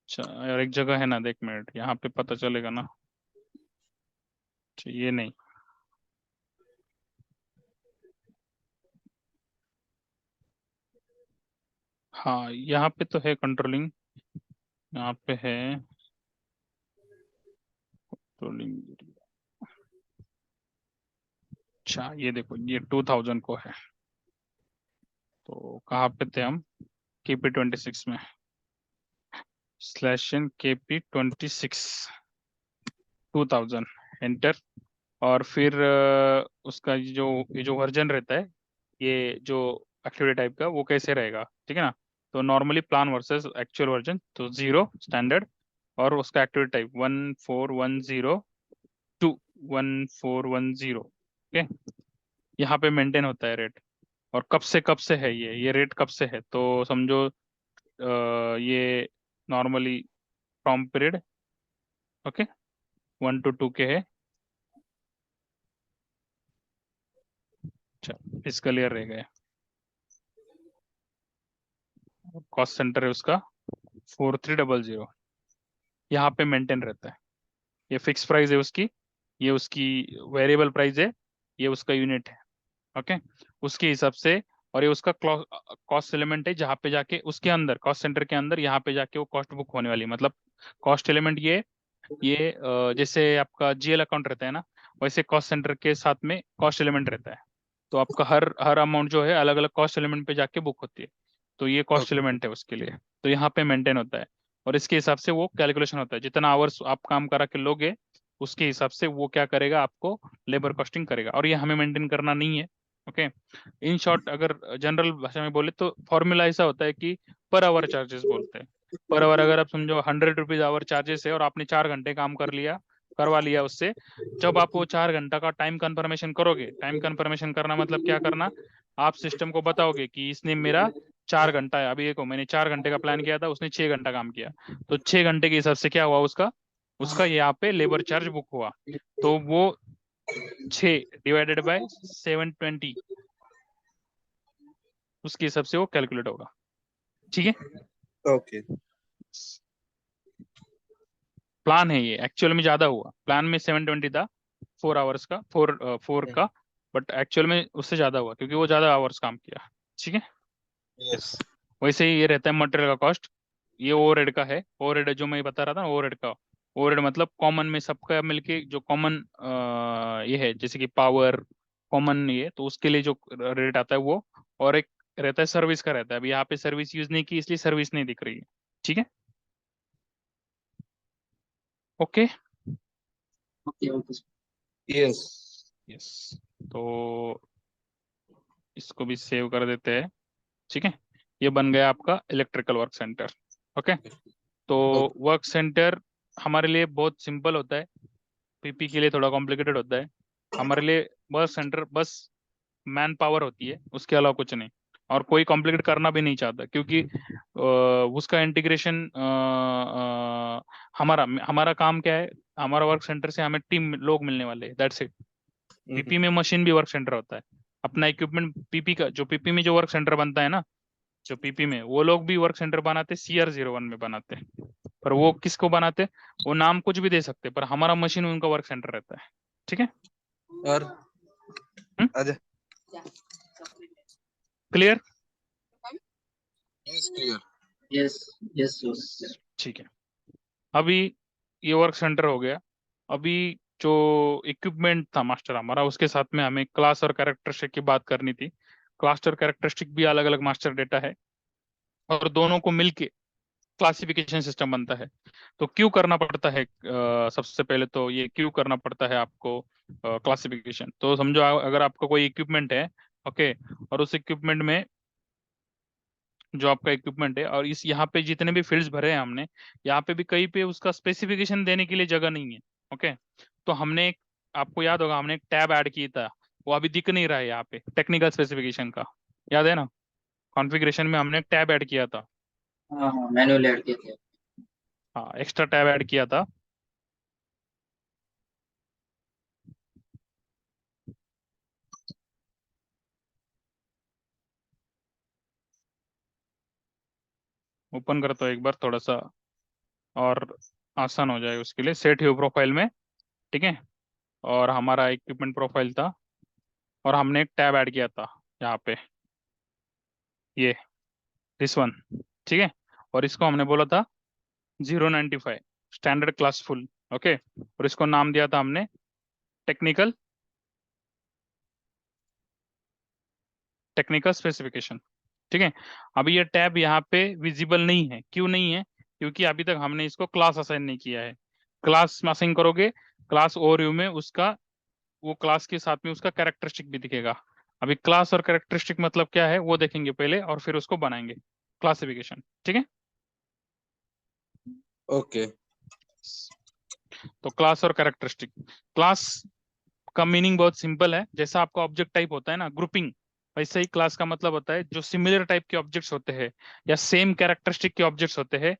अच्छा यार, एक जगह है ना, देख मिनट, यहाँ पे पता चलेगा ना। अच्छा, ये नहीं। हाँ, यहाँ पे तो है कंट्रोलिंग, यहाँ पे है कंट्रोलिंग। अच्छा, ये देखो, ये 2000 को है। तो कहाँ पे थे हम? KP26 में, /KP26 2000 एंटर। और फिर उसका ये जो वर्जन रहता है, ये जो एक्टिविटी टाइप का, वो कैसे रहेगा, ठीक है ना। तो normally plan versus actual version, तो 0 स्टैंडर्ड, और उसका एक्टिविटी टाइप 1410 ओके। यहाँ पे मेंटेन होता है रेट। और कब से है ये रेट कब से है, तो समझो ये normally from period, okay, 1 to 2 के है। अच्छा, इसका क्लियर रह गया। कॉस्ट सेंटर है उसका 4300, यहाँ पे मेंटेन रहता है। ये फिक्स प्राइस है उसकी, ये उसकी वेरिएबल प्राइस है, ये उसका यूनिट है, ओके, उसके हिसाब से। और ये उसका कॉस्ट एलिमेंट है, जहाँ पे जाके उसके अंदर कॉस्ट सेंटर के अंदर यहाँ पे जाके वो कॉस्ट बुक होने वाली है। मतलब कॉस्ट एलिमेंट ये जैसे आपका GL अकाउंट रहता है ना, वैसे कॉस्ट सेंटर के साथ में कॉस्ट एलिमेंट रहता है। तो आपका हर हर अमाउंट जो है अलग अलग कॉस्ट एलिमेंट पे जाके बुक होती है। तो ये कॉस्ट ओके। एलिमेंट है उसके लिए। तो यहाँ पे मेंटेन होता है, और इसके हिसाब से वो कैलकुलेशन होता है, जितना आवर्स आप काम करा के लोगे, उसके हिसाब से वो क्या करेगा, आपको लेबर कॉस्टिंग करेगा। और ये हमें मेंटेन करना नहीं है, ओके। इन शॉर्ट, अगर जनरल भाषा में बोले तो फॉर्मूला ऐसा होता है कि पर आवर चार्जेस बोलते हैं। पर आवर, अगर आप समझो 100 रुपीज आवर चार्जेस है, और आपने 4 घंटे काम करवा लिया उससे, जब आप वो 4 घंटा का टाइम कंफर्मेशन करोगे, टाइम कंफर्मेशन करना मतलब क्या करना, आप सिस्टम को बताओगे कि इसने मेरा 4 घंटा है, अभी देखो मैंने 4 घंटे का प्लान किया था, उसने 6 घंटा काम किया। तो 6 घंटे के हिसाब से क्या हुआ उसका, उसका यहाँ पे लेबर चार्ज बुक हुआ। तो वो 6 ÷ 720, उसके हिसाब से वो कैलकुलेट होगा, ठीक है। ओके। प्लान है ये, एक्चुअल में ज्यादा हुआ, प्लान में 720 था 4 आवर्स का, 4 का, बट एक्चुअल में उससे ज्यादा हुआ क्योंकि वो ज्यादा आवर्स काम किया। ठीक है, यस वैसे ही ये रहता है मटेरियल का कॉस्ट। ये ओवरहेड का है, ओवरहेड जो मैं बता रहा था ओवरहेड का, ओवरहेड मतलब कॉमन में सबका मिलके जो कॉमन ये है, जैसे कि पावर कॉमन, ये तो उसके लिए जो रेट आता है वो, और एक रहता है सर्विस का रहता है। अभी यहाँ पे सर्विस यूज नहीं की इसलिए सर्विस नहीं दिख रही है। ठीक है, okay. Okay okay yes yes, तो इसको भी सेव कर देते हैं। ठीक है, ये बन गया आपका इलेक्ट्रिकल वर्क सेंटर। ओके, तो ओके वर्क सेंटर हमारे लिए बहुत सिंपल होता है, पीपी के लिए थोड़ा कॉम्प्लिकेटेड होता है। हमारे लिए वर्क सेंटर बस मैन पावर होती है, उसके अलावा कुछ नहीं। और कोई कॉम्प्लिकेट करना भी नहीं चाहता क्योंकि उसका इंटीग्रेशन, हमारा हमारा काम क्या है, हमारा वर्क सेंटर से हमें टीम लोग मिलने वाले, दैट्स इट। पीपी में मशीन भी वर्क सेंटर होता है, अपना इक्विपमेंट पीपी का, जो पीपी में जो वर्क सेंटर बनता है ना, जो पीपी में वो लोग भी वर्क सेंटर बनाते, CR01 में बनाते हैं। पर वो किसको बनाते, वो नाम कुछ भी दे सकते, पर हमारा मशीन उनका वर्क सेंटर रहता है। ठीक है, और आजा clear? Yes clear yes yes yes ठीक है, अभी ये वर्क सेंटर हो गया। अभी जो इक्विपमेंट था मास्टर हमारा, उसके साथ में हमें क्लास और कैरेक्टरिस्टिक की बात करनी थी। क्लास और कैरेक्टरिस्टिक भी अलग अलग मास्टर डेटा है, और दोनों को मिलके क्लासिफिकेशन सिस्टम बनता है। तो क्यों करना पड़ता है, सबसे पहले तो ये क्यों करना पड़ता है आपको क्लासिफिकेशन। तो समझो अगर आपका कोई इक्विपमेंट है, ओके, और उस इक्विपमेंट में, जो आपका इक्विपमेंट है और इस यहाँ पे जितने भी फील्ड्स भरे हैं हमने, यहाँ पे भी कहीं पे उसका स्पेसिफिकेशन देने के लिए जगह नहीं है। ओके, तो हमने एक, आपको याद होगा हमने एक टैब ऐड किया था, वो अभी दिख नहीं रहा है यहाँ पे, टेक्निकल स्पेसिफिकेशन का, याद है ना? कॉन्फ़िगरेशन में हमने एक टैब ऐड किया था। हाँ हाँ मैनुअल ऐड किए थे। हाँ, एक्स्ट्रा टैब ऐड किया था। ओपन करता हूँ एक बार, थोड़ा सा और आसान हो जाए उसके लिए। सेट व्यू प्रोफाइल में, ठीक है, और हमारा इक्विपमेंट प्रोफाइल था, और हमने एक टैब ऐड किया था यहाँ पे, ये दिस वन। ठीक है, और इसको हमने बोला था 095 स्टैंडर्ड क्लास फुल। ओके, और इसको नाम दिया था हमने टेक्निकल टेक्निकल स्पेसिफिकेशन। ठीक है, अभी ये टैब यहाँ पे विजिबल नहीं है, क्यों नहीं है? क्योंकि अभी तक हमने इसको क्लास असाइन नहीं किया है। क्लास असाइन करोगे, क्लास ओवरव्यू में उसका, वो क्लास के साथ में उसका कैरेक्टरिस्टिक भी दिखेगा। अभी क्लास और कैरेक्टरिस्टिक मतलब क्या है वो देखेंगे पहले, और फिर उसको बनाएंगे क्लासिफिकेशन। ठीक है, ओके तो क्लास और कैरेक्टरिस्टिक। क्लास का मीनिंग बहुत सिंपल है, जैसा आपका ऑब्जेक्ट टाइप होता है ना, ग्रुपिंग, वैसे ही क्लास का मतलब होता है जो सिमिलर टाइप के ऑब्जेक्ट्स होते हैं, या सेम कैरेक्टरिस्टिक के ऑब्जेक्ट्स होते हैं,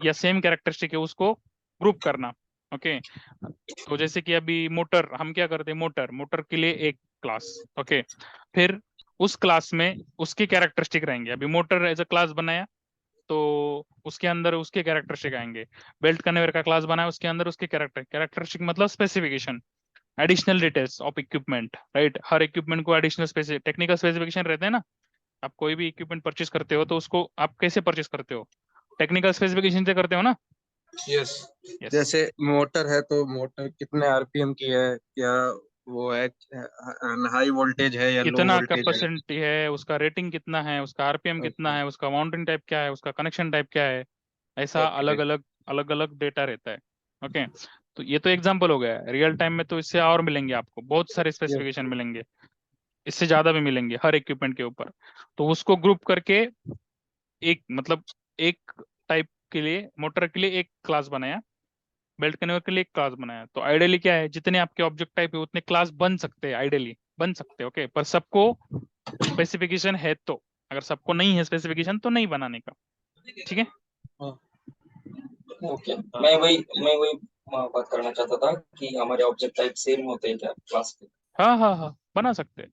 या सेम कैरेक्टरिस्टिक है उसको ग्रुप करना। ओके, तो जैसे कि अभी मोटर, हम क्या करते हैं, मोटर मोटर के लिए एक क्लास। ओके, फिर उस क्लास में उसके कैरेक्टरिस्टिक रहेंगे। अभी मोटर एज अ क्लास बनाया तो उसके अंदर उसके कैरेक्टरिस्टिक आएंगे। बेल्ट कन्वेयर का क्लास बनाया, उसके अंदर उसके कैरेक्टरिस्टिक मतलब specification, additional details of equipment, right. Her equipment को एडिशनल टेक्निकल स्पेसिफिकेशन रहते हैं ना। आप कोई भी इक्विपमेंट परचेस करते हो तो उसको आप कैसे परचेस करते हो, टेक्निकल स्पेसिफिकेशन से करते हो ना। यस यस, जैसे मोटर है तो मोटर कितने आरपीएम की है, क्या वो है, हाई वोल्टेज है या लो कितना वोल्टेज है। कैपेसिटी है, उसका रेटिंग कितना है, उसका आरपीएम कितना ओके है, उसका माउंटिंग टाइप क्या है, उसका कनेक्शन टाइप क्या है, ऐसा ओके अलग अलग डेटा रहता है। ओके, तो ये तो एग्जांपल हो गया। रियल टाइम में तो इससे और मिलेंगे, आपको बहुत सारे यस स्पेसिफिकेशन मिलेंगे, इससे ज्यादा भी मिलेंगे हर इक्विपमेंट के ऊपर। तो उसको ग्रुप करके एक मतलब एक टाइप के लिए, मोटर के लिए एक क्लास बनाया, बेल्ट कन्वेयर के लिए एक क्लास बनाया। तो आइडियली क्या है, जितने आपके ऑब्जेक्ट टाइप है उतने क्लास बन सकते हैं, आइडियली बन सकते हैं। ओके, पर सबको स्पेसिफिकेशन है तो, अगर सबको नहीं है स्पेसिफिकेशन तो नहीं बनाने का। ठीक है, ओके मैं वही बात करना चाहता था कि हमारे ऑब्जेक्ट टाइप सेम होते हैं क्या क्लास के। हाँ हाँ हाँ, बना सकते हैं,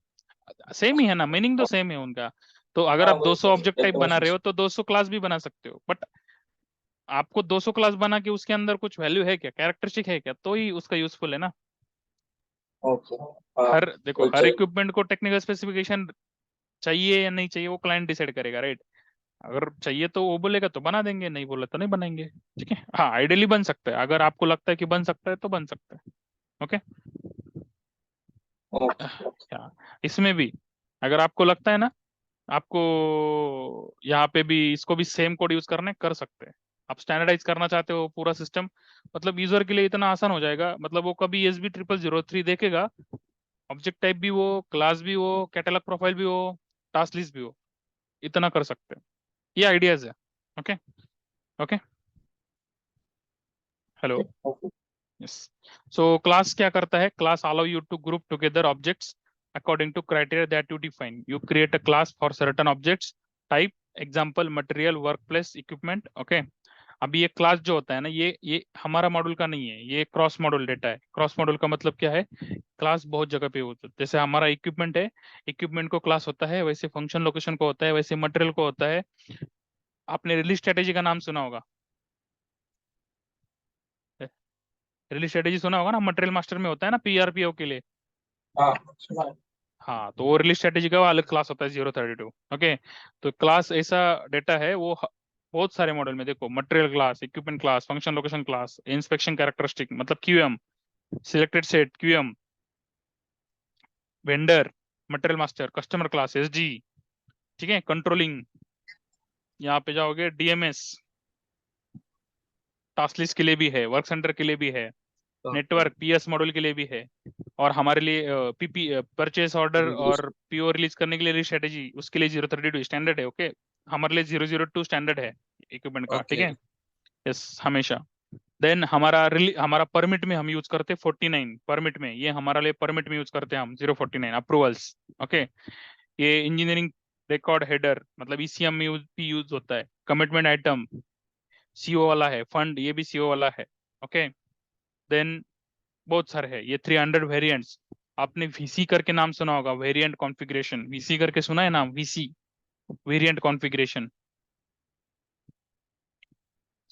सेम ही है ना, मीनिंग तो सेम है उनका। तो अगर हाँ आप वही 200 वही ऑब्जेक्ट टाइप एकदम बना उसमें रहे हो तो 200 क्लास भी बना सकते हो, बट आपको 200 क्लास बना के उसके अंदर कुछ वैल्यू है क्या, कैरेक्टरिस्टिक है क्या, तो ही उसका यूजफुल है ना। ओके। हाँ, हर देखो कोई हर चाहिए। इक्विपमेंट को टेक्निकल स्पेसिफिकेशन चाहिए या नहीं चाहिए वो क्लाइंट डिसाइड करेगा, राइट। अगर चाहिए तो वो बोलेगा तो बना देंगे, नहीं बोला तो नहीं बनाएंगे। ठीक है, हाँ आइडियली बन सकता है, अगर आपको लगता है कि बन सकता है तो बन सकता है। ओके। ओके। हाँ, इसमें भी अगर आपको लगता है ना, आपको यहाँ पे भी इसको भी सेम कोड यूज करने कर सकते हैं। आप स्टैंडर्डाइज करना चाहते हो पूरा सिस्टम, मतलब यूजर के लिए इतना आसान हो जाएगा, मतलब वो कभी ESB0003 देखेगा, ऑब्जेक्ट टाइप भी हो, क्लास भी हो, कैटलॉग प्रोफाइल भी हो, टास्क लिस्ट भी हो, इतना कर सकते हैं। ये आइडियाज है। Okay. Okay. Hello. Okay. Yes. So class क्या करता है, class allow you to group together objects according to criteria that you define. You create a class for certain objects type, example material, workplace, equipment. Okay. अभी ये class जो होता है ना, ये हमारा मॉड्यूल का नहीं है, ये क्रॉस मॉड्यूल डेटा है। क्रॉस मॉड्यूल का मतलब क्या है, क्लास बहुत जगह पे होता है। जैसे हमारा इक्विपमेंट है, इक्विपमेंट को क्लास होता है, वैसे फंक्शन लोकेशन को होता है, वैसे मटेरियल को होता है। आपने रिलीज स्ट्रेटेजी का नाम सुना होगा, रिलीज स्ट्रेटेजी सुना होगा ना, मटेरियल मास्टर में होता है ना PRPO के लिए। हाँ, सुना है। हाँ, तो वो रिलीज स्ट्रेटेजी का वो अलग क्लास होता है 032। ओके। तो क्लास ऐसा डेटा है, वो बहुत सारे मॉडल में देखो, material class, equipment class, function location class, inspection characteristic मतलब QM, selected set QM, vendor, material master, customer class SG। ठीक है, कंट्रोलिंग, यहाँ पे जाओगे DMS, टास्क लिस्ट के लिए भी है, वर्क सेंटर के लिए भी है, नेटवर्क PS मॉड्यूल के लिए भी है, और हमारे लिए PP परचेस ऑर्डर और PO रिलीज करने के लिए स्ट्रेटेजी, उसके लिए 032 स्टैंडर्ड है। ओके। हमारे लिए 002 स्टैंडर्ड है इक्विपमेंट का। ठीक ओके। है। यस, हमेशा। देन हमारा परमिट में हम यूज करते हैं 49 परमिट में, ये हमारे लिए परमिट में यूज करते हैं हम 049 अप्रूवल्स। ओके। ये इंजीनियरिंग रिकॉर्ड हेडर मतलब ECM में यूज होता है। कमिटमेंट आइटम CO वाला है, फंड ये भी CO वाला है। ओके। देन बहुत सारे हैं, ये 300 वेरिएंट्स। आपने VC करके नाम सुना होगा, वेरिएंट कॉन्फ़िगरेशन, VC करके सुना है नाम, VC वेरिएंट कॉन्फ़िगरेशन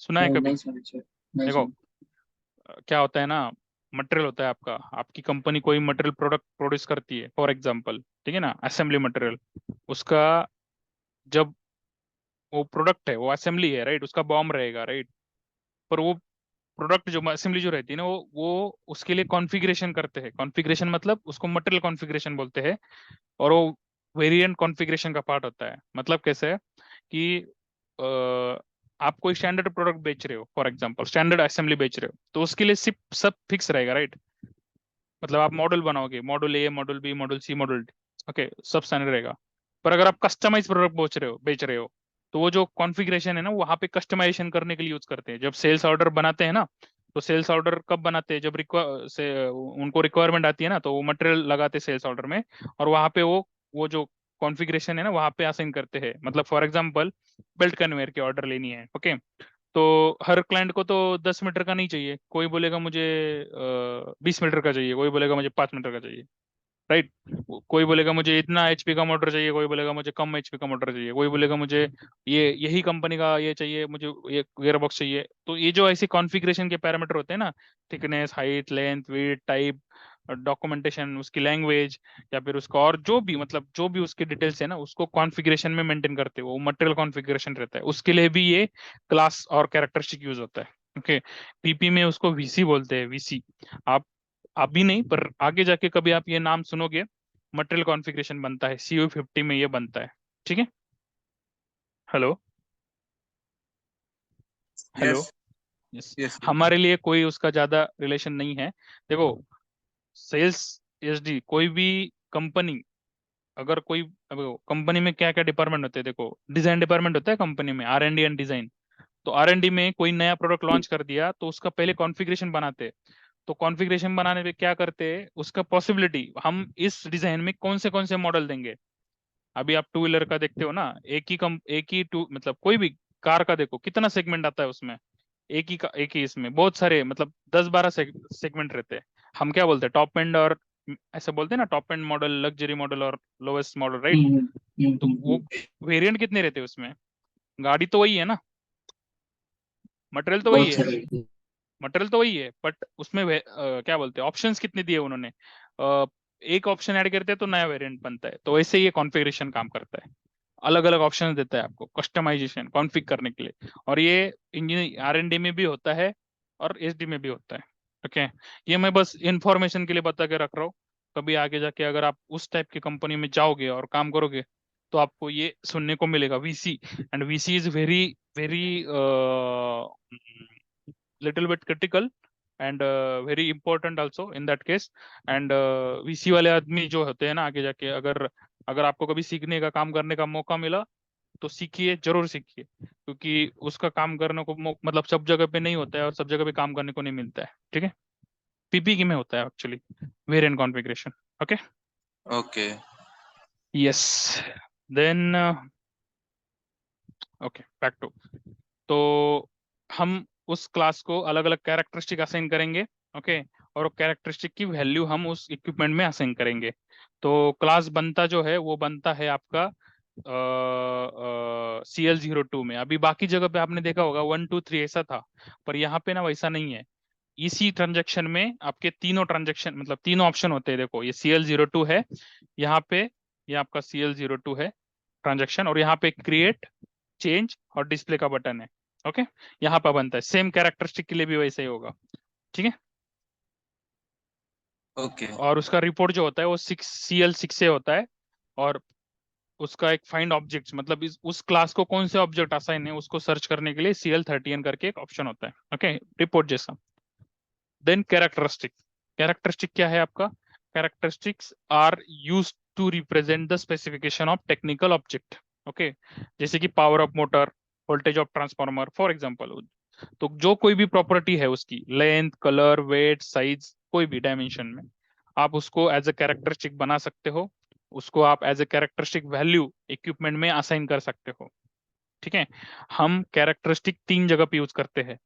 सुना है नहीं, कभी। नहीं सुना सर, नहीं देखो सुना। क्या होता है ना, मटेरियल होता है आपका, आपकी कंपनी कोई मटेरियल प्रोडक्ट प्रोड्यूस करती है फॉर एग्जांपल, ठीक है ना, असेंबली मटेरियल। उसका जब वो प्रोडक्ट है, वो असेंबली है, राइट, उसका बॉम्ब रहेगा, राइट। पर वो प्रोडक्ट जो असेंबली जो रहती है ना, वो उसके लिए कॉन्फ़िगरेशन करते हैं। कॉन्फ़िगरेशन मतलब उसको मटेरियल कॉन्फ़िगरेशन बोलते हैं, और वो वेरिएंट कॉन्फ़िगरेशन का पार्ट होता है। मतलब कैसे है कि आप कोई स्टैंडर्ड प्रोडक्ट बेच रहे हो, फॉर एग्जांपल स्टैंडर्ड असेंबली बेच रहे हो, तो उसके लिए सिर्फ सब फिक्स रहेगा, राइट। मतलब आप मॉडल बनाओगे, model A, model B, model C, model D, okay, सब स्टैंडर्ड रहेगा। पर अगर आप कस्टमाइज प्रोडक्ट बेच रहे हो, तो वो जो कॉन्फ़िगरेशन है ना, वहाँ पे कस्टमाइजेशन करने के लिए यूज करते हैं। जब सेल्स ऑर्डर बनाते हैं ना, तो सेल्स ऑर्डर कब बनाते हैं, जब उनको रिक्वायरमेंट आती है ना, तो वो मटेरियल लगाते हैं सेल्स ऑर्डर में, और वहाँ पे वो जो कॉन्फ़िगरेशन है ना, वहाँ पे असाइन करते हैं। मतलब फॉर एग्जांपल बेल्ट कन्वेयर की ऑर्डर लेनी है, ओके। तो हर क्लाइंट को तो 10 मीटर का नहीं चाहिए, कोई बोलेगा मुझे 20 मीटर का चाहिए, कोई बोलेगा मुझे 5 मीटर का चाहिए, राइट। कोई बोलेगा मुझे इतना HP का मोटर चाहिए, कोई बोलेगा मुझे कम HP का मोटर चाहिए, कोई बोलेगा मुझे ये यही कंपनी का ये चाहिए, मुझे ये गियर बॉक्स चाहिए। तो ये जो ऐसे कॉन्फ़िगरेशन के पैरामीटर होते हैं ना, thickness, height, length, weight, type, documentation, उसकी लैंग्वेज, या फिर उसका और जो भी मतलब जो भी उसके डिटेल्स है ना, उसको कॉन्फ़िगरेशन में मेंटेन करते हैं, वो मटेरियल कॉन्फ़िगरेशन रहता है, उसके लिए भी ये क्लास और कैरेक्टरिस्टिक यूज होता है। ओके। PP में उसको VC बोलते हैं, VC। आप अभी नहीं, पर आगे जाके कभी आप ये नाम सुनोगे, मटेरियल कॉन्फ़िगरेशन बनता है CU50 में, ये बनता है। ठीक है। Hello. Hello. Yes. Yes. Yes. हमारे लिए कोई उसका ज्यादा रिलेशन नहीं है। देखो, सेल्स SD कोई भी कंपनी, अगर कोई कंपनी में क्या क्या डिपार्टमेंट होते हैं, देखो डिजाइन डिपार्टमेंट होता है कंपनी में, R&D एंड डिजाइन। तो R&D में कोई नया प्रोडक्ट लॉन्च कर दिया, तो उसका पहले कॉन्फ़िगरेशन बनाते हैं। तो कॉन्फ़िगरेशन बनाने पे क्या करते हैं, उसका पॉसिबिलिटी, हम इस डिजाइन में कौन से मॉडल देंगे। अभी आप टू व्हीलर का देखते हो ना, एक ही टू मतलब कोई भी कार का देखो कितना सेगमेंट आता है उसमें, एक ही इसमें बहुत सारे मतलब 10-12 सेगमेंट रहते हैं। हम क्या बोलते हैं, टॉप एंड, और ऐसे बोलते हैं ना, top and model, luxury model और लोवेस्ट मॉडल, राइट। हम्म, तो वो वेरिएंट कितने रहते हैं उसमें, गाड़ी तो वही है ना, मटेरियल तो वही बहुत है, सारे मटेरियल तो वही है, बट उसमें क्या बोलते हैं, ऑप्शंस कितने दिए उन्होंने, एक ऑप्शन ऐड करते हैं तो नया वेरिएंट बनता है। तो वैसे ही ये कॉन्फ़िगरेशन काम करता है, अलग अलग ऑप्शन देता है आपको कस्टमाइजेशन कॉन्फ़िग करने के लिए। और ये इंजीनियर R&D में भी होता है और SD में भी होता है। ओके, ये मैं बस इंफॉर्मेशन के लिए बता के रख रहा हूँ। कभी आगे जाके अगर आप उस टाइप की कंपनी में जाओगे और काम करोगे तो आपको ये सुनने को मिलेगा, VC। And VC is very very little bit critical and very important also in that case। and VC वाले आदमी जो होते हैं ना, आगे जाके अगर अगर आपको कभी सीखने का काम करने का मौका मिला तो सीखिए, जरूर सीखिए, क्योंकि उसका काम करने को मतलब सब जगह पे नहीं होता है और सब जगह पे काम करने को नहीं मिलता है। ठीक है, PPK में होता है actually variant configuration. Okay, okay. Yes, then okay, back to. तो हम उस क्लास को अलग अलग कैरेक्टरिस्टिक असाइन करेंगे। ओके, और कैरेक्टरिस्टिक की वैल्यू हम उस इक्विपमेंट में असाइन करेंगे। तो क्लास बनता जो है वो बनता है आपका CL02 में। अभी बाकी जगह पे आपने देखा होगा 1 2 3 ऐसा था, पर यहाँ पे ना वैसा नहीं है। इसी ट्रांजेक्शन में आपके तीनों ट्रांजेक्शन मतलब तीनों ऑप्शन होते हैं। देखो ये CL02 है, यहाँ पे ये आपका CL02 है ट्रांजेक्शन, और यहाँ पे क्रिएट, चेंज और डिस्प्ले का बटन है। ओके, यहाँ पर बनता है, सेम कैरेक्टरिस्टिक के लिए भी वैसे ही होगा। ठीक है, ओके। और उसका रिपोर्ट जो होता है वो CL6 से होता है। और उसका एक फाइंड ऑब्जेक्ट मतलब उस क्लास को कौन से ऑब्जेक्ट असाइन है उसको सर्च करने के लिए CL13 करके एक ऑप्शन होता है। ओके, रिपोर्ट जैसा। देन कैरेक्टरिस्टिक, कैरेक्टरिस्टिक क्या है आपका, characteristics are use to represent the specification of technical object. Okay, जैसे कि power of motor, voltage of transformer for example. तो जो कोई भी प्रॉपर्टी है उसकी लेंथ, कलर, वेट, साइज, कोई भी डायमेंशन में आप उसको एज ए कैरेक्टरिस्टिक बना सकते हो। उसको आप as a characteristic value equipment में असाइन कर सकते हो। ठीक है, हम कैरेक्टरिस्टिक तीन जगह पे यूज करते हैं।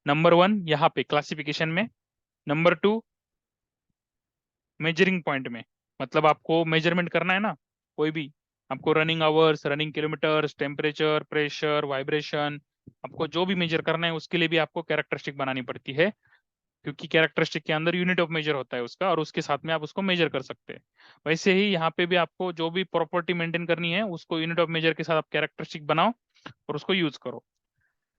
नंबर 1 यहाँ पे क्लासिफिकेशन में, नंबर 2 मेजरिंग पॉइंट में, मतलब आपको मेजरमेंट करना है ना कोई भी, आपको running hours, running kilometres, temperature, pressure, vibration, आपको जो भी मेजर करना है उसके लिए भी आपको कैरेक्टरिस्टिक बनानी पड़ती है, क्योंकि कैरेक्टरिस्टिक के अंदर यूनिट ऑफ मेजर होता है उसका, और उसके साथ में आप उसको मेजर कर सकते हैं। वैसे ही यहाँ पे भी आपको जो भी प्रॉपर्टी मेंटेन करनी है उसको यूनिट ऑफ मेजर के साथ आप कैरेक्टरिस्टिक बनाओ और उसको यूज करो।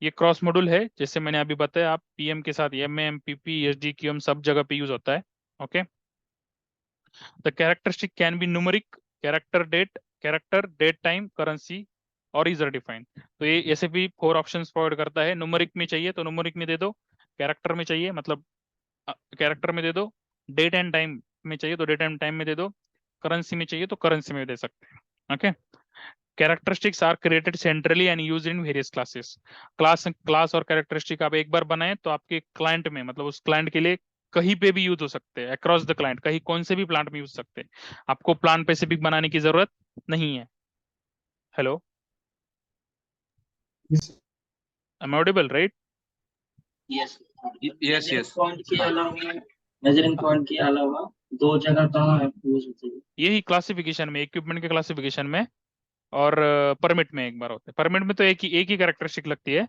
ये क्रॉस मॉड्यूल है, जैसे मैंने अभी बताया, आप PM के साथ MM, PP, SD, QM सब जगह पे यूज होता है। Okay, the characteristic can be numeric, character date time, currency और इजर डिफाइन। तो ये ऐसे भी 4 ऑप्शंस प्रोवाइड करता है। न्यूमेरिक में चाहिए तो न्यूमेरिक में दे दो, कैरेक्टर में चाहिए मतलब कैरेक्टर में दे दो, डेट एंड टाइम में चाहिए तो डेट एंड टाइम में दे दो, करेंसी में चाहिए तो करेंसी में दे सकते हैं। Okay, characteristics are created centrally and used in various classes. Class और कैरेक्टरिस्टिक आप एक बार बनाए तो आपके क्लाइंट में मतलब उस क्लाइंट के लिए कहीं पे भी यूज हो सकते हैं, अक्रॉस द क्लाइंट, कहीं कौन से भी प्लांट में यूज सकते हैं। आपको प्लान स्पेसिफिक बनाने की जरूरत नहीं है। Hello, am audible right? Yes. Yes yes. Measuring point के अलावा दो जगह कहाँ यूज होती है? यही क्लासिफिकेशन में, इक्विपमेंट के क्लासिफिकेशन में और परमिट में एक बार होता है। परमिट में तो एक ही कैरेक्टरिस्टिक लगती है,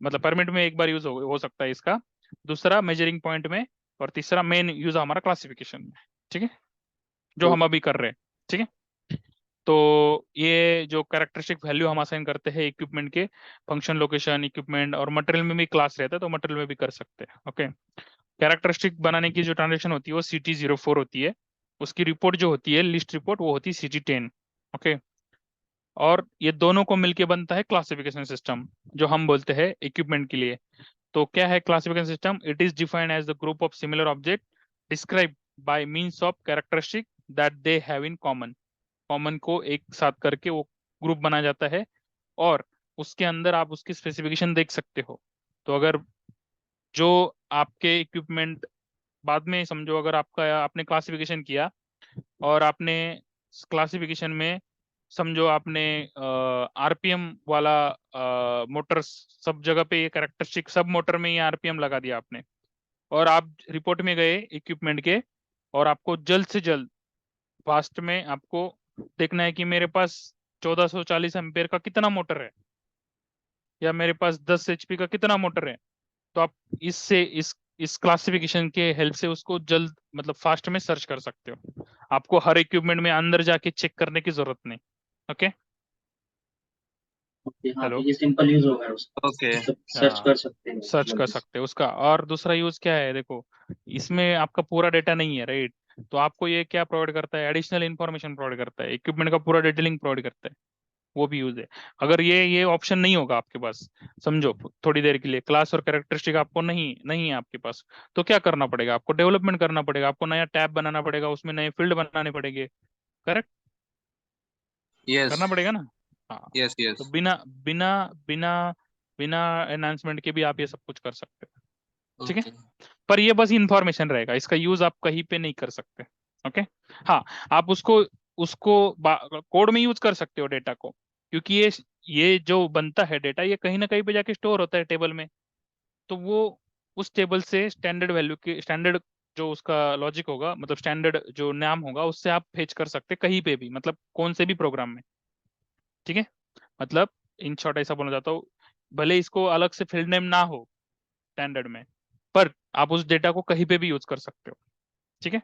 मतलब परमिट में एक बार यूज हो सकता है इसका, दूसरा मेजरिंग पॉइंट में, और तीसरा मेन यूज हमारा क्लासिफिकेशन में। ठीक है, जो हम अभी कर रहे हैं। ठीक है, तो ये जो कैरेक्टरिस्टिक वैल्यू हम असाइन करते हैं इक्विपमेंट के, फंक्शन, लोकेशन, इक्विपमेंट और मटेरियल में भी क्लास रहता है तो मटेरियल में भी कर सकते हैं। ओके, कैरेक्टरिस्टिक बनाने की जो ट्रांजेक्शन होती है वो CT04 होती है। उसकी रिपोर्ट जो होती है, लिस्ट रिपोर्ट, वो होती है CT10। ओके, और ये दोनों को मिलके बनता है क्लासिफिकेशन सिस्टम, जो हम बोलते हैं इक्विपमेंट के लिए। तो क्या है classification system? It is defined as the group of similar object describe by means of characteristic that they have in common. Common को एक साथ करके वो ग्रुप बना जाता है, और उसके अंदर आप उसकी स्पेसिफिकेशन देख सकते हो। तो अगर जो आपके इक्विपमेंट, बाद में समझो अगर आपका आपने क्लासिफिकेशन किया और आपने क्लासिफिकेशन में समझो आपने RPM वाला मोटर, सब जगह पे ये कैरेक्टरिस्टिक सब मोटर में ये RPM लगा दिया आपने, और आप रिपोर्ट में गए इक्विपमेंट के, और आपको जल्द से जल्द फास्ट में आपको देखना है कि मेरे पास 1440 एम्पेयर का कितना मोटर है। या मेरे पास 10 HP का कितना मोटर है, तो आप इससे इस क्लासिफिकेशन के हेल्प से उसको जल्द मतलब फास्ट में सर्च कर सकते हो। आपको हर इक्विपमेंट में अंदर जाके चेक करने की जरूरत नहीं। ओके। ओके, हाँ, तो हेलो। ये सिंपल यूज होगा उसका, ओके। मतलब सर्च हाँ, कर सकते हैं सर्च कर जल्दी से। सकते हो उसका। और दूसरा यूज क्या है, देखो इसमें आपका पूरा डेटा नहीं है, राइट? तो आपको ये क्या प्रोवाइड करता है, एडिशनल इन्फॉर्मेशन प्रोवाइड करता है, इक्विपमेंट का पूरा डिटेलिंग प्रोवाइड करता है। वो भी यूज है। अगर ये ऑप्शन नहीं होगा आपके पास, समझो थोड़ी देर के लिए क्लास और कैरेक्टरिस्टिक आपको नहीं नहीं है आपके पास, तो क्या करना पड़ेगा, आपको डेवलपमेंट करना पड़ेगा, आपको नया टैब बनाना पड़ेगा, उसमें नए फील्ड बनाने पड़ेंगे। करेक्ट, यस करना पड़ेगा ना। हाँ। यस तो यस। बिना बिना बिना बिना एनहांसमेंट के भी आप ये सब कुछ कर सकते हो। ठीक है। ओके। पर ये बस इंफॉर्मेशन रहेगा, इसका यूज आप कहीं पे नहीं कर सकते। ओके। हाँ, आप उसको उसको कोड में यूज कर सकते हो डेटा को, क्योंकि ये जो बनता है डेटा, ये कहीं ना कहीं पे जाके स्टोर होता है टेबल में। तो वो उस टेबल से स्टैंडर्ड वैल्यू के स्टैंडर्ड जो उसका लॉजिक होगा, मतलब स्टैंडर्ड जो नाम होगा, उससे आप फेच कर सकते हैं कहीं पे भी, मतलब कौन से भी प्रोग्राम में। ठीक है। मतलब इन शॉर्ट ऐसा बोलना चाहता हूँ, भले इसको अलग से फील्ड नेम ना हो स्टैंडर्ड में, पर आप उस डेटा को कहीं पे भी यूज कर सकते हो। ठीक है।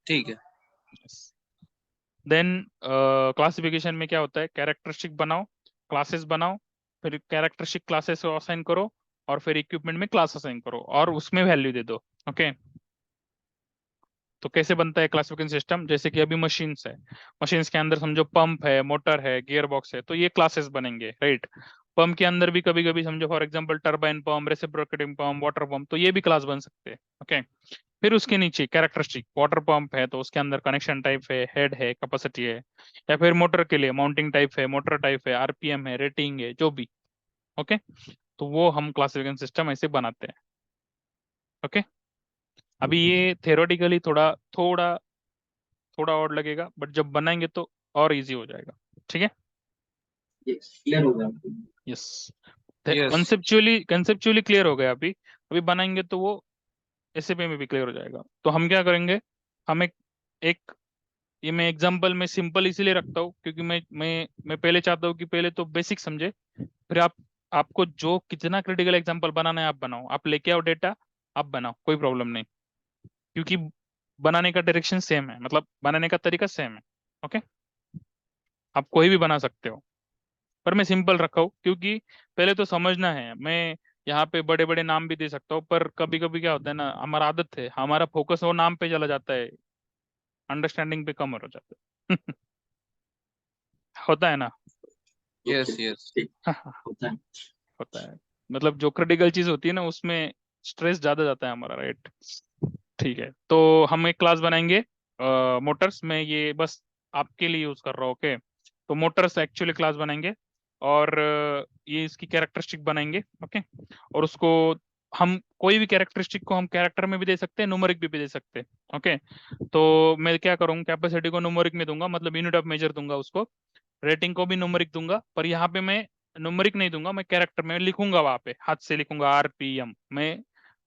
ठीक है। देन क्लासिफिकेशन में क्या होता है, कैरेक्टरिस्टिक बनाओ, क्लासेस बनाओ, फिर कैरेक्टरिस्टिक क्लासेस को असाइन करो, और फिर इक्विपमेंट में क्लास असाइन करो और उसमें वैल्यू दे दो। ओके। तो कैसे बनता है क्लासिफिकेशन सिस्टम, जैसे कि अभी मशीन्स है, मशीन्स के अंदर समझो पंप है, मोटर है, गियर बॉक्स है, तो ये क्लासेस बनेंगे, राइट? पंप के अंदर भी कभी कभी समझो for example turbine pump, reciprocating pump, water pump, तो ये भी क्लास बन सकते हैं। ओके। फिर उसके नीचे कैरेक्टरिस्टिक, वाटर पंप है तो उसके अंदर कनेक्शन टाइप है, हेड है, कैपेसिटी है, या फिर मोटर के लिए माउंटिंग टाइप है, मोटर टाइप है, RPM है, रेटिंग है, जो भी। ओके। तो वो हम क्लासिफिकेशन सिस्टम ऐसे बनाते हैं। ओके। अभी ये थियोरेटिकली थोड़ा थोड़ा थोड़ा और लगेगा, बट जब बनाएंगे तो और इजी हो जाएगा। ठीक है। क्लियर होगा आपको? Yes. Yes conceptually conceptually clear हो गया। अभी अभी बनाएंगे तो वो एसएपी में भी क्लियर हो जाएगा। तो हम क्या करेंगे, हम एक ये मैं एग्जांपल में सिंपल इसीलिए रखता हूँ क्योंकि मैं पहले चाहता हूँ कि पहले तो बेसिक समझे, फिर आपको जो कितना क्रिटिकल एग्जांपल बनाना है आप बनाओ, आप लेके आओ डेटा, आप बनाओ, कोई प्रॉब्लम नहीं। क्योंकि बनाने का डायरेक्शन सेम है, मतलब बनाने का तरीका सेम है। ओके। आप कोई भी बना सकते हो, पर मैं सिंपल रखा हूँ क्योंकि पहले तो समझना है। मैं यहाँ पे बड़े बड़े नाम भी दे सकता हूँ, पर कभी कभी क्या होता है ना, हमारा आदत है, हमारा फोकस वो नाम पे चला जाता है, अंडरस्टैंडिंग पे कम हो जाता है। होता है ना। Okay, yes yes. ठीक, होता है। होता है। मतलब जो क्रिटिकल चीज होती है ना, उसमें स्ट्रेस ज्यादा जाता है हमारा, राइट? ठीक है। तो हम एक क्लास बनाएंगे मोटर्स में, ये बस आपके लिए यूज कर रहा हूँ। ओके। तो मोटर्स एक्चुअली क्लास बनाएंगे, और ये इसकी कैरेक्टरिस्टिक बनाएंगे। ओके। और उसको हम कोई भी कैरेक्टरिस्टिक को हम कैरेक्टर में भी दे सकते हैं, न्यूमेरिक भी दे सकते हैं। ओके। तो मैं क्या करूँगा, कैपेसिटी को न्यूमेरिक में दूंगा, मतलब यूनिट ऑफ मेजर दूंगा उसको, रेटिंग को भी न्यूमेरिक दूंगा, पर यहाँ पे मैं न्यूमेरिक नहीं दूंगा, मैं कैरेक्टर में लिखूंगा, वहां पे हाथ से लिखूंगा RPM, मैं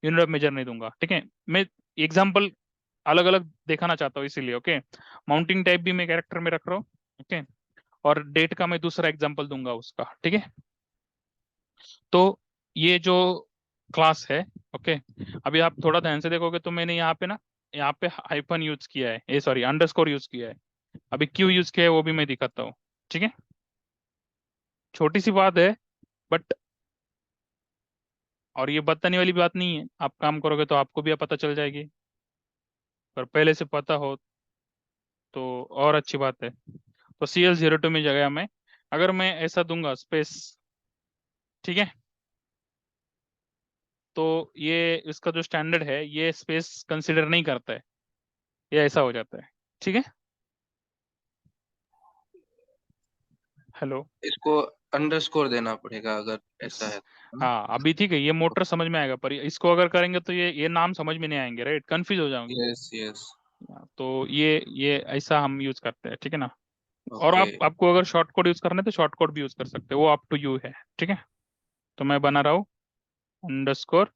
यूनिट ऑफ मेजर नहीं दूंगा। ठीक है। मैं एग्जाम्पल अलग अलग दिखाना चाहता हूँ इसीलिए। ओके। माउंटिंग टाइप भी मैं कैरेक्टर में रख रहा हूँ। ओके। और डेट का मैं दूसरा एग्जाम्पल दूंगा उसका। ठीक है। तो ये जो क्लास है, ओके, अभी आप थोड़ा ध्यान से देखोगे तो मैंने यहाँ पे हाइफन यूज किया है, ये सॉरी अंडरस्कोर यूज किया है। अभी क्यों यूज किया है वो भी मैं दिखाता हूँ। ठीक है। छोटी सी बात है, बट और ये बताने वाली बात नहीं है, आप काम करोगे तो आपको भी पता चल जाएगी, पर पहले से पता हो तो और अच्छी बात है। तो CL02 में जगह में अगर मैं ऐसा दूंगा स्पेस, ठीक है, तो ये इसका जो स्टैंडर्ड है ये स्पेस कंसिडर नहीं करता है, ये ऐसा हो जाता है। ठीक है। हेलो। इसको अंडरस्कोर देना पड़ेगा अगर यस। ऐसा है तो, है ना? हाँ, अभी ठीक है, ये मोटर समझ में आएगा, पर इसको अगर करेंगे तो ये नाम समझ में नहीं आएंगे, राइट? कंफ्यूज हो जाओगे। Yes yes. तो ये ऐसा हम यूज करते हैं। ठीक है ना। और ओके। आपको अगर शॉर्ट कोड यूज करना है तो शॉर्ट कोड भी यूज कर सकते हो, वो अप टू यू है। ठीक है। तो मैं बना रहा हूँ underscore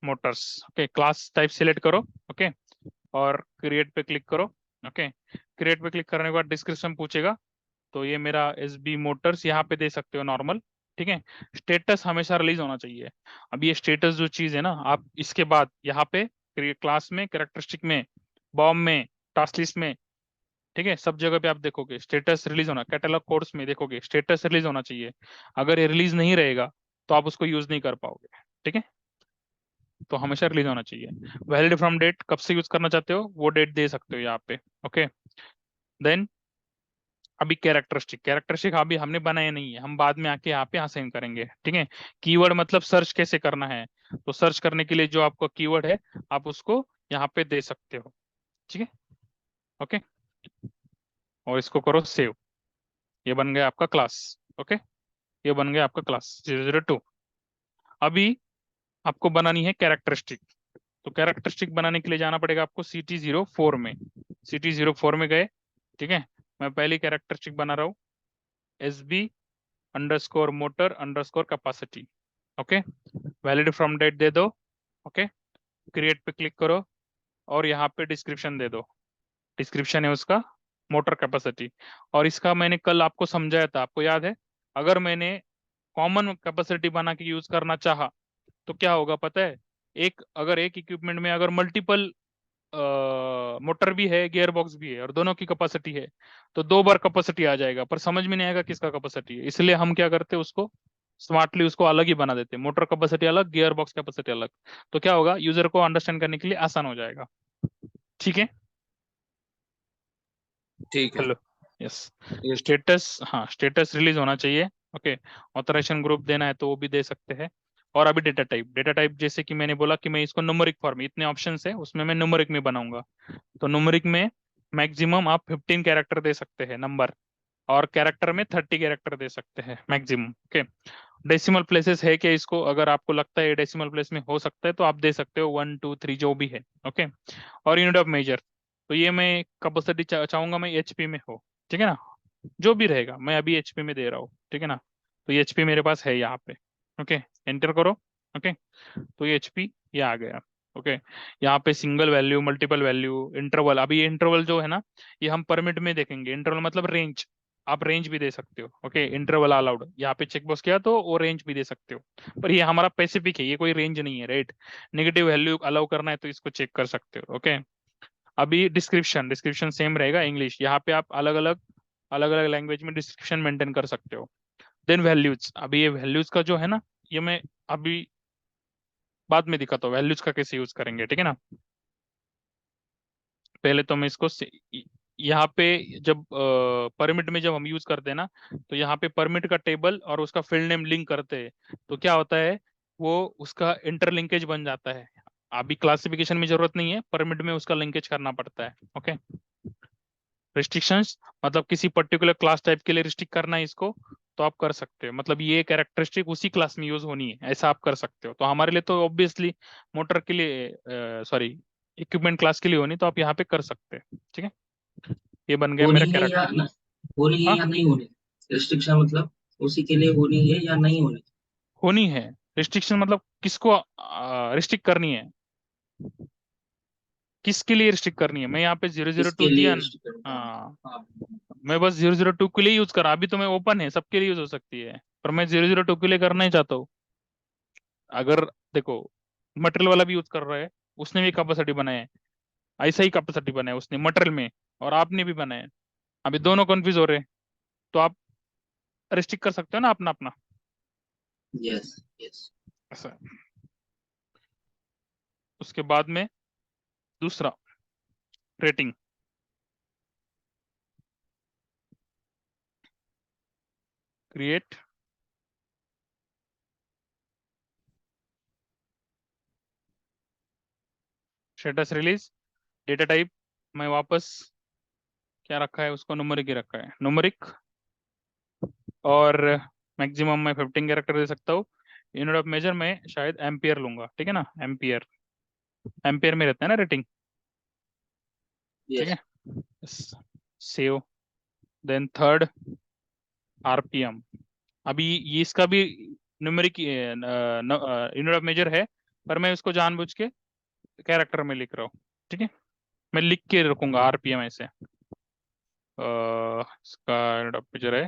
Motors. Okay. Class type select करो। ओके। और क्रिएट पे क्लिक करो। ओके। क्रिएट पे क्लिक करने के बाद डिस्क्रिप्शन पूछेगा, तो ये मेरा SB मोटर्स यहाँ पे दे सकते हो नॉर्मल, ठीक है। स्टेटस हमेशा रिलीज होना चाहिए। अब ये स्टेटस जो चीज है ना, आप इसके बाद यहाँ पे क्लास में, कैरेक्टरिस्टिक में, बॉम में, टास्क लिस्ट में, ठीक है, सब जगह पे आप देखोगे स्टेटस रिलीज होना, कैटलॉग कोड्स में देखोगे स्टेटस रिलीज होना चाहिए। अगर ये रिलीज नहीं रहेगा तो आप उसको यूज नहीं कर पाओगे, ठीक है। तो हमेशा रिलीज होना चाहिए। वैलिड फ्रॉम डेट, कब से यूज करना चाहते हो वो डेट दे सकते हो यहाँ पे, ओके। देन अभी कैरेक्टरिस्टिक अभी हमने बनाया नहीं है, हम बाद में आके यहाँ पे असाइन करेंगे, ठीक है। कीवर्ड मतलब सर्च कैसे करना है, तो सर्च करने के लिए जो आपका कीवर्ड है आप उसको यहाँ पे दे सकते हो, ठीक है, ओके। और इसको करो सेव, ये बन गया आपका क्लास, ओके। ये बन गया आपका क्लास 002। अभी आपको बनानी है कैरेक्टरिस्टिक। तो कैरेक्टरिस्टिक बनाने के लिए जाना पड़ेगा आपको CT04 में। CT04 में गए, ठीक है। मैं पहली कैरेक्टरिस्टिक बना रहा हूँ, SB_motor_capacity, okay. Valid from date दे दो, ओके। क्रिएट पे क्लिक करो और यहाँ पे डिस्क्रिप्शन दे दो। डिस्क्रिप्शन है उसका मोटर कैपेसिटी। और इसका मैंने कल आपको समझाया था, आपको याद है। अगर मैंने कॉमन कैपेसिटी बना के यूज करना चाहा तो क्या होगा पता है। अगर एक इक्विपमेंट में अगर मल्टीपल मोटर भी है, गियर बॉक्स भी है और दोनों की कैपेसिटी है, तो 2 बार कैपेसिटी आ जाएगा, पर समझ में नहीं आएगा किसका कैपेसिटी है। इसलिए हम क्या करते हैं, उसको स्मार्टली उसको अलग ही बना देते हैं, मोटर कैपेसिटी अलग, गियर बॉक्स कैपेसिटी अलग। तो क्या होगा, यूजर को अंडरस्टैंड करने के लिए आसान हो जाएगा, ठीक है। ठीक है। Hello, yes. Yes. स्टेटस, हाँ स्टेटस रिलीज होना चाहिए, ओके। ऑथराइजेशन ग्रुप देना है तो वो भी दे सकते हैं। और अभी डेटा टाइप जैसे कि मैंने बोला कि मैं इसको न्यूमेरिक फॉर्म, इतने ऑप्शंस है उसमें मैं न्यूमेरिक में बनाऊंगा। तो न्यूमेरिक में मैक्सिमम आप 15 कैरेक्टर दे सकते हैं नंबर, और कैरेक्टर में 30 कैरेक्टर दे सकते हैं मैक्सिमम, ओके। डेसिमल प्लेसेस है कि इसको, अगर आपको लगता है डेसिमल प्लेस में हो सकता है तो आप दे सकते हो 1 2 3 जो भी है, ओके। और यूनिट ऑफ मेजर, तो ये मैं कैपेसिटी चाहूंगा मैं HP में हो, ठीक है ना। जो भी रहेगा मैं अभी HP में दे रहा हूँ, ठीक है ना। तो ये HP मेरे पास है यहाँ पे, ओके। एंटर करो, ओके। तो ये HP ये आ गया, ओके। यहाँ पे single value, multiple value, interval. अभी ये इंटरवल जो है ना, ये हम परमिट में देखेंगे। इंटरवल मतलब रेंज, आप रेंज भी दे सकते हो, ओके। इंटरवल अलाउड यहाँ पे चेक बॉक्स किया तो वो रेंज भी दे सकते हो, पर ये हमारा स्पेसिफिक है, ये कोई रेंज नहीं है, राइट। नेगेटिव वैल्यू अलाउ करना है तो इसको चेक कर सकते हो, ओके। अभी डिस्क्रिप्शन सेम रहेगा, इंग्लिश। यहाँ पे आप अलग अलग लैंग्वेज में डिस्क्रिप्शन मेंटेन कर सकते हो। देन वैल्यूज, अभी ये वैल्यूज का जो है ना, ये मैं अभी बाद में दिखाता हूँ वैल्यूज का कैसे यूज करेंगे, ठीक है ना। पहले तो मैं इसको यहाँ पे जब परमिट में जब हम यूज करते हैं ना, तो यहाँ पे परमिट का टेबल और उसका फील्ड नेम लिंक करते हैं, तो क्या होता है, वो उसका इंटरलिंकेज बन जाता है। अभी क्लासिफिकेशन में जरूरत नहीं है, परमिट में उसका लिंकेज करना पड़ता है, ओके। रिस्ट्रिक्शंस मतलब किसी पर्टिकुलर क्लास टाइप के लिए रिस्ट्रिक्ट करना है इसको, तो आप कर सकते हो। मतलब ये कैरेक्टरिस्टिक उसी क्लास में यूज होनी है, ऐसा आप कर सकते हो। तो हमारे लिए तो ऑब्वियसली मोटर के लिए, सॉरी इक्विपमेंट क्लास के लिए होनी, तो आप यहाँ पे कर सकते हैं, ठीक है। ये बन गया होनी मेरा है या कैरेक्टर। न, होनी है हाँ या नहीं होनी? रिस्ट्रिक्शन मतलब उसी के लिए होनी है या नहीं होनी? होनी है। रिस्ट्रिक्शन मतलब किसको रिस्ट्रिक्ट करनी है, किसके लिए रिस्ट्रिक्ट करनी है। मैं यहाँ पे 002 किसके लिए दिया न- रिस्ट्रिक्ट करना? हाँ, हाँ। मैं बस 002 के लिए यूज करा। अभी तो मैं ओपन है, सबके लिए यूज हो सकती है, पर मैं 002 के लिए करना ही चाहता हूँ। अगर देखो, मटेरियल वाला भी यूज कर रहा है, उसने भी कैपेसिटी बनाया है, ऐसा ही कैपेसिटी बनाया उसने मटेरियल में, और आपने भी बनाया है। अभी दोनों कंफ्यूज हो रहे हैं, तो आप रिस्ट्रिक्ट कर सकते हो ना अपना अपना, यस यस। ऐसा है। उसके बाद में दूसरा rating, create, status release, data type मैं वापस क्या रखा है, उसको न्यूमेरिक ही रखा है, न्यूमेरिक। और मैक्सिमम मैं 15 कैरेक्टर दे सकता हूँ। यूनिट ऑफ मेजर में शायद एम्पियर लूंगा, ठीक है ना। एम्पियर, एम्पियर में रहता है ना रेटिंग, ठीक यस। है। Save, then third RPM। अभी ये इसका भी न्यूमेरिक यूनिट ऑफ मेजर है, पर मैं उसको जानबूझ के कैरेक्टर में लिख रहा हूँ, ठीक है। मैं लिख के रखूंगा RPM ऐसे, इसका पिक्चर है।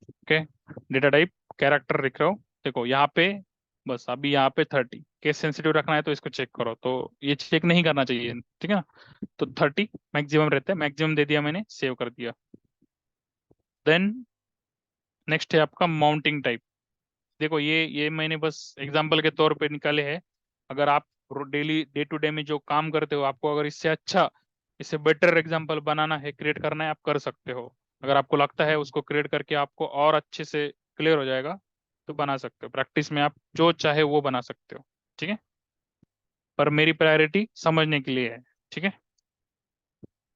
ओके, डेटा टाइप कैरेक्टर लिख रहा हूँ। देखो यहाँ पे बस अभी यहाँ पे 30 केस सेंसिटिव रखना है तो इसको चेक करो, तो ये चेक नहीं करना चाहिए, ठीक है ना। तो 30 मैक्सिमम रहता है, मैक्सिमम दे दिया मैंने, सेव कर दिया। देन नेक्स्ट है आपका माउंटिंग टाइप। देखो ये मैंने बस एग्जांपल के तौर पे निकाले हैं। अगर आप डेली डे टू डे में जो काम करते हो, आपको अगर इससे अच्छा, इससे बेटर एग्जांपल बनाना है, क्रिएट करना है, आप कर सकते हो। अगर आपको लगता है उसको क्रिएट करके आपको और अच्छे से क्लियर हो जाएगा तो बना सकते हो। प्रैक्टिस में आप जो चाहे वो बना सकते हो, ठीक है। पर मेरी प्रायोरिटी समझने के लिए है, ठीक है।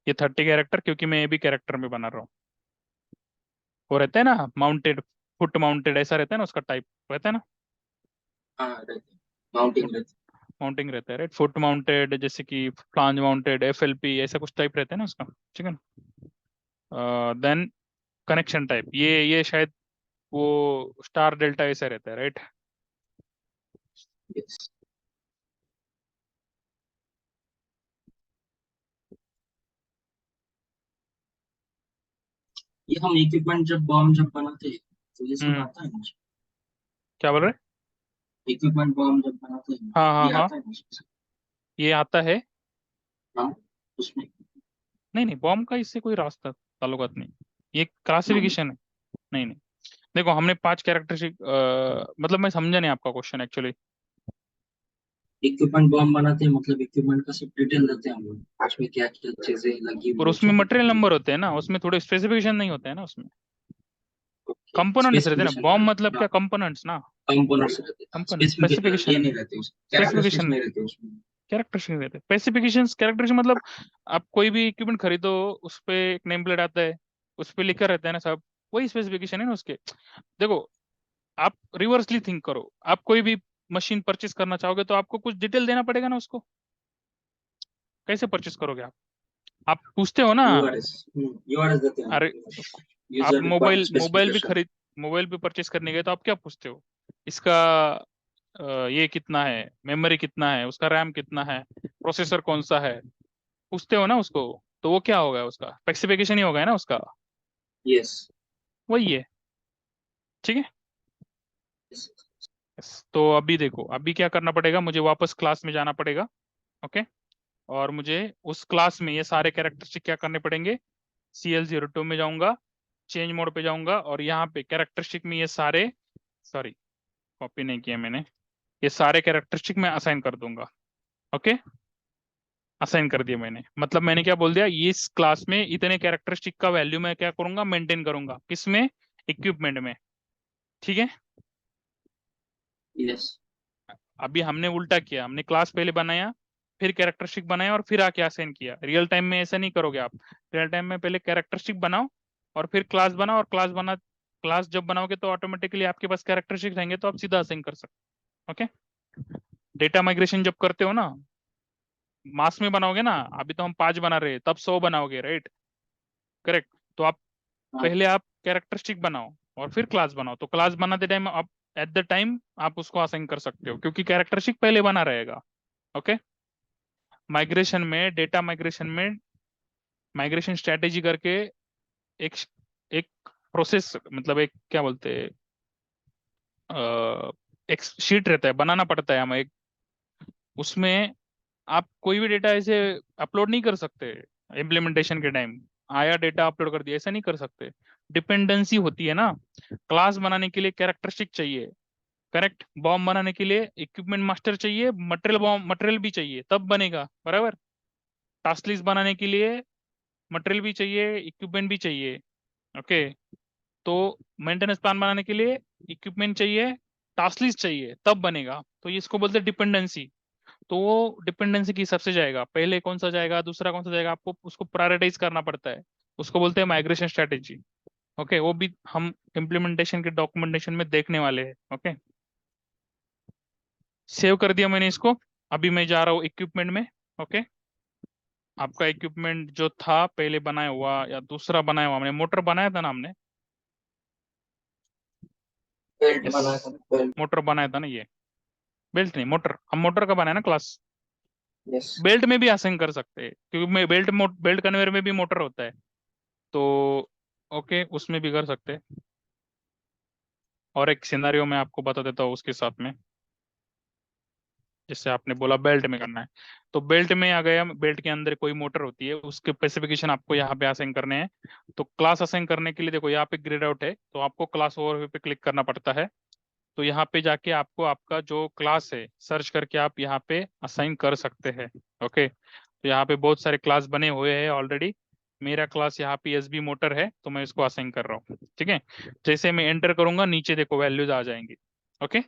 ये 30 कैरेक्टर, क्योंकि मैं ये भी कैरेक्टर में बना रहा हूँ। वो रहता है ना माउंटेड, फुट माउंटेड ऐसा रहता है ना, उसका टाइप रहता है ना, हाँ रहते माउंटिंग रहते। माउंटिंग रहता है, राइट। फुट माउंटेड जैसे कि फ्लांज माउंटेड, एफएलपी, ऐसा कुछ टाइप रहता है ना उसका, ठीक है ना। देन कनेक्शन टाइप, ये शायद वो स्टार डेल्टा ऐसा रहता है, राइट। यस, ये हम इक्विपमेंट जब बॉम्ब जब बनाते हैं तो ये सब आता है मुझे। क्या बोल रहे? इक्विपमेंट बॉम्ब जब बनाते हैं हाँ हाँ ये हाँ, आता है मुझे। ये आता है। हाँ उसमें नहीं नहीं, बॉम्ब का इससे कोई रास्ता ताल्लुकात नहीं, ये नहीं, क्लासिफिकेशन है। नहीं नहीं, देखो हमने 5 कैरेक्टरिस्टिक, मतलब मैं समझा नहीं आपका क्वेश्चन एक्चुअली। इक्विपमेंट बॉम्ब बनाते हैं मतलब इक्विपमेंट का सब डिटेल देते हैं हम लोग, उसमें क्या क्या चीजें लगी और हुई है, उसमें छोटी मटेरियल छोटी। नंबर होते हैं ना, उसमें थोड़े स्पेसिफिकेशन नहीं होते हैं ना उसमें, कंपोनेंट्स रहते हैं ना। स्पेसिफिकेशन बॉम्ब मतलब क्या, कंपोनेंट्स ना, कंपोनेंट्स रहते हैं, कंपोनेंट, स्पेसिफिकेशन ये स्पेसिफिकेशन, नहीं रहते उसमें, कैरेक्टरिस्टिक्स स्पेसिफिकेशन, नहीं रहते उसमें। कैरेक्टरिस्टिक रहते हैं। स्पेसिफिकेशंस, कैरेक्टरिस्टिक मतलब आप कोई भी इक्विपमेंट खरीदो, उस पे एक नेम प्लेट आता है, उस पे लिखा रहता है ना सब, वही स्पेसिफिकेशन है ना उसके। देखो आप रिवर्सली थिंक करो, आप कोई भी मशीन परचेस करना चाहोगे तो आपको कुछ डिटेल देना पड़ेगा ना उसको। कैसे परचेस करोगे आप पूछते हो ना। यूआरएस, यूआरएस देते हैं अरे आप यूजर रिक्वायरमेंट मोबाइल मोबाइल भी स्पेसिफिकेशन। खरीद, मोबाइल भी परचेस करने गए तो आप क्या पूछते हो? इसका ये कितना है, मेमोरी कितना है, उसका रैम कितना है, प्रोसेसर कौन सा है, पूछते हो ना उसको। तो वो क्या होगा, उसका स्पेसिफिकेशन ही होगा है ना उसका, यस, वही है, ठीक है। Yes. तो अभी देखो, अभी क्या करना पड़ेगा, मुझे वापस क्लास में जाना पड़ेगा, ओके। और मुझे उस क्लास में ये सारे कैरेक्टरिस्टिक क्या करने पड़ेंगे, CL02 में जाऊंगा, चेंज मोड पे जाऊंगा, और यहाँ पे कैरेक्टरिस्टिक में ये सारे, सॉरी कॉपी नहीं किया मैंने, ये सारे कैरेक्टरिस्टिक मैं असाइन कर दूंगा, ओके। असाइन कर दिया मैंने, मतलब मैंने क्या बोल दिया, इस क्लास में इतने कैरेक्टरिस्टिक का वैल्यू मैं क्या करूंगा, मेंटेन करूंगा, किसमें, इक्विपमेंट में, ठीक है। यस, अभी हमने उल्टा किया, हमने क्लास पहले बनाया, फिर कैरेक्टरिस्टिक बनाया, और फिर आके असाइन किया। रियल टाइम में ऐसा नहीं करोगे आप। रियल टाइम में पहले कैरेक्टरिस्टिक बनाओ, और फिर क्लास बनाओ, और क्लास जब बनाओगे तो ऑटोमेटिकली आपके पास कैरेक्टरिस्टिक रहेंगे, तो आप सीधा असाइन कर सकते, ओके। डेटा माइग्रेशन जब करते हो ना, मास में बनाओगे ना, अभी तो हम 5 बना रहे हैं, तब 100 बनाओगे, राइट, करेक्ट। तो आप हाँ पहले आप कैरेक्टरिस्टिक बनाओ, और फिर क्लास बनाओ, तो क्लास बनाते टाइम आप एट द टाइम आप उसको असाइन कर सकते हो, क्योंकि कैरेक्टरिस्टिक पहले बना रहेगा, ओके। माइग्रेशन में, डेटा माइग्रेशन में, माइग्रेशन स्ट्रेटेजी करके एक एक प्रोसेस, मतलब एक क्या बोलते हैं, एक शीट रहता है, बनाना पड़ता है हमें एक, उसमें आप कोई भी डेटा ऐसे अपलोड नहीं कर सकते। इम्प्लीमेंटेशन के टाइम आया डेटा अपलोड कर दिया, ऐसा नहीं कर सकते। डिपेंडेंसी होती है ना। क्लास बनाने के लिए कैरेक्टरिस्टिक चाहिए, करेक्ट। बॉम्ब बनाने के लिए इक्विपमेंट मास्टर चाहिए, मटेरियल बॉम्ब मटेरियल भी चाहिए, तब बनेगा, बराबर। टास्क लिस्ट बनाने के लिए मटेरियल भी चाहिए, इक्विपमेंट भी चाहिए, ओके। तो मेंटेनेंस प्लान बनाने के लिए इक्विपमेंट चाहिए, टास्क लिस्ट चाहिए, तब बनेगा। तो ये इसको बोलते हैं डिपेंडेंसी। तो वो डिपेंडेंसी के हिसाब से जाएगा, पहले कौन सा जाएगा, दूसरा कौन सा जाएगा, आपको उसको प्रायोरिटाइज करना पड़ता है। उसको बोलते हैं माइग्रेशन स्ट्रेटेजी, ओके। वो भी हम इम्प्लीमेंटेशन के डॉक्यूमेंटेशन में देखने वाले हैं, ओके। सेव कर दिया मैंने इसको। अभी मैं जा रहा हूँ इक्विपमेंट में, ओके। आपका इक्विपमेंट जो था पहले बनाया हुआ या दूसरा बनाया हुआ, हमने मोटर बनाया था ना हमने, बेल्ट यस, बना था, बेल्ट। मोटर बनाया था ना, ये बेल्ट नहीं, मोटर, हम मोटर का बनाया ना क्लास, यस बेल्ट में भी असाइन कर सकते हैं, क्योंकि मैं बेल्ट कन्वेयर में भी मोटर होता है, तो ओके उसमें भी कर सकते हैं। और एक सिनेरियो मैं आपको बता देता हूँ उसके साथ में, जैसे आपने बोला बेल्ट में करना है, तो बेल्ट में आ गया, बेल्ट के अंदर कोई मोटर होती है, उसके स्पेसिफिकेशन आपको यहाँ पे असाइन करने हैं। तो क्लास असाइन करने के लिए देखो यहाँ पे ग्रेड आउट है, तो आपको क्लास ओवरव्यू पे क्लिक करना पड़ता है। तो यहाँ पे जाके आपको आपका जो क्लास है सर्च करके आप यहाँ पे असाइन कर सकते हैं। ओके, तो यहाँ पे बहुत सारे क्लास बने हुए हैं ऑलरेडी। मेरा क्लास यहाँ पे एसबी मोटर है, तो मैं इसको असाइन कर रहा हूँ। ठीक है, जैसे मैं एंटर करूंगा नीचे देखो वैल्यूज आ जाएंगी। ओके,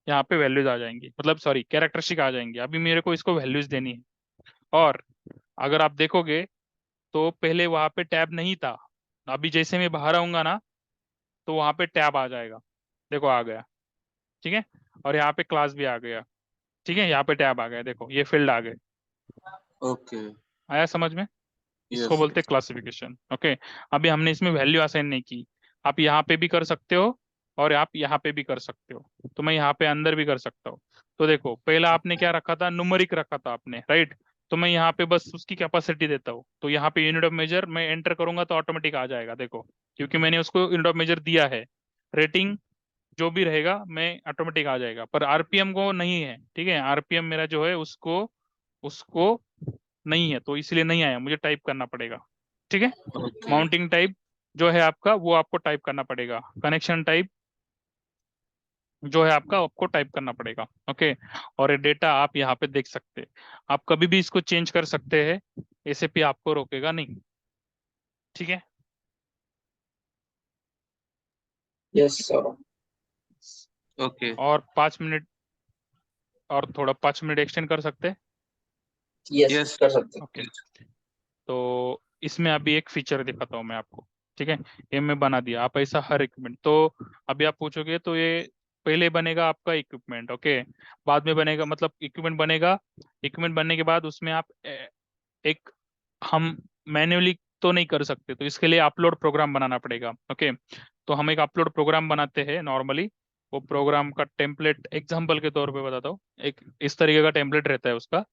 यहाँ पे वैल्यूज आ जाएंगी, मतलब सॉरी कैरेक्टरिस्टिक आ जाएंगी। अभी मेरे को इसको वैल्यूज देनी है। और अगर आप देखोगे तो पहले वहां पे टैब नहीं था, अभी जैसे मैं बाहर आऊंगा ना तो वहां पे टैब आ जाएगा, देखो आ गया। ठीक है, और यहाँ पे क्लास भी आ गया। ठीक है, यहाँ पे टैब आ गया, देखो ये फील्ड आ गए। ओके। आया समझ में? इसको यस। बोलते हैं क्लासिफिकेशन। ओके, अभी हमने इसमें वैल्यू असाइन नहीं की। आप यहाँ पे भी कर सकते हो और आप यहाँ पे भी कर सकते हो, तो मैं यहाँ पे अंदर भी कर सकता हूँ। तो देखो पहला आपने क्या रखा था, न्यूमेरिक रखा था आपने, राइट? तो मैं यहाँ पे बस उसकी कैपेसिटी देता हूँ, तो यहाँ पे यूनिट ऑफ मेजर मैं एंटर करूंगा तो ऑटोमेटिक आ जाएगा, देखो क्योंकि मैंने उसको यूनिट ऑफ मेजर दिया है। रेटिंग जो भी रहेगा मैं ऑटोमेटिक आ जाएगा, पर आरपीएम को नहीं है। ठीक है, आरपीएम मेरा जो है उसको उसको नहीं है, तो इसलिए नहीं आया, मुझे टाइप करना पड़ेगा। ठीक है, ओके। माउंटिंग टाइप जो है आपका वो आपको टाइप करना पड़ेगा, कनेक्शन टाइप जो है आपका आपको टाइप करना पड़ेगा। ओके, और ये डेटा आप यहाँ पे देख सकते हैं, आप कभी भी इसको चेंज कर सकते हैं, एसएपी आपको रोकेगा नहीं। ठीक है, यस सर ओके। और 5 मिनट और थोड़ा 5 मिनट एक्सटेंड कर सकते हैं। Yes yes. कर सकते ओके, तो इसमें अभी एक फीचर दिखाता हूँ मैं आपको। ठीक है, ये मैं बना दिया, आप ऐसा हर इक्विपमेंट, तो अभी आप पूछोगे तो ये पहले बनेगा आपका इक्विपमेंट। ओके, बाद में बनेगा, मतलब इक्विपमेंट बनेगा, इक्विपमेंट बनने के बाद उसमें आप एक, हम मैन्युअली तो नहीं कर सकते, तो इसके लिए अपलोड प्रोग्राम बनाना पड़ेगा। ओके, तो हम एक अपलोड प्रोग्राम बनाते हैं नॉर्मली। वो प्रोग्राम का टेम्पलेट एग्जांपल के तौर पे बताता हूँ, एक इस तरीके का टेम्पलेट रहता है उसका।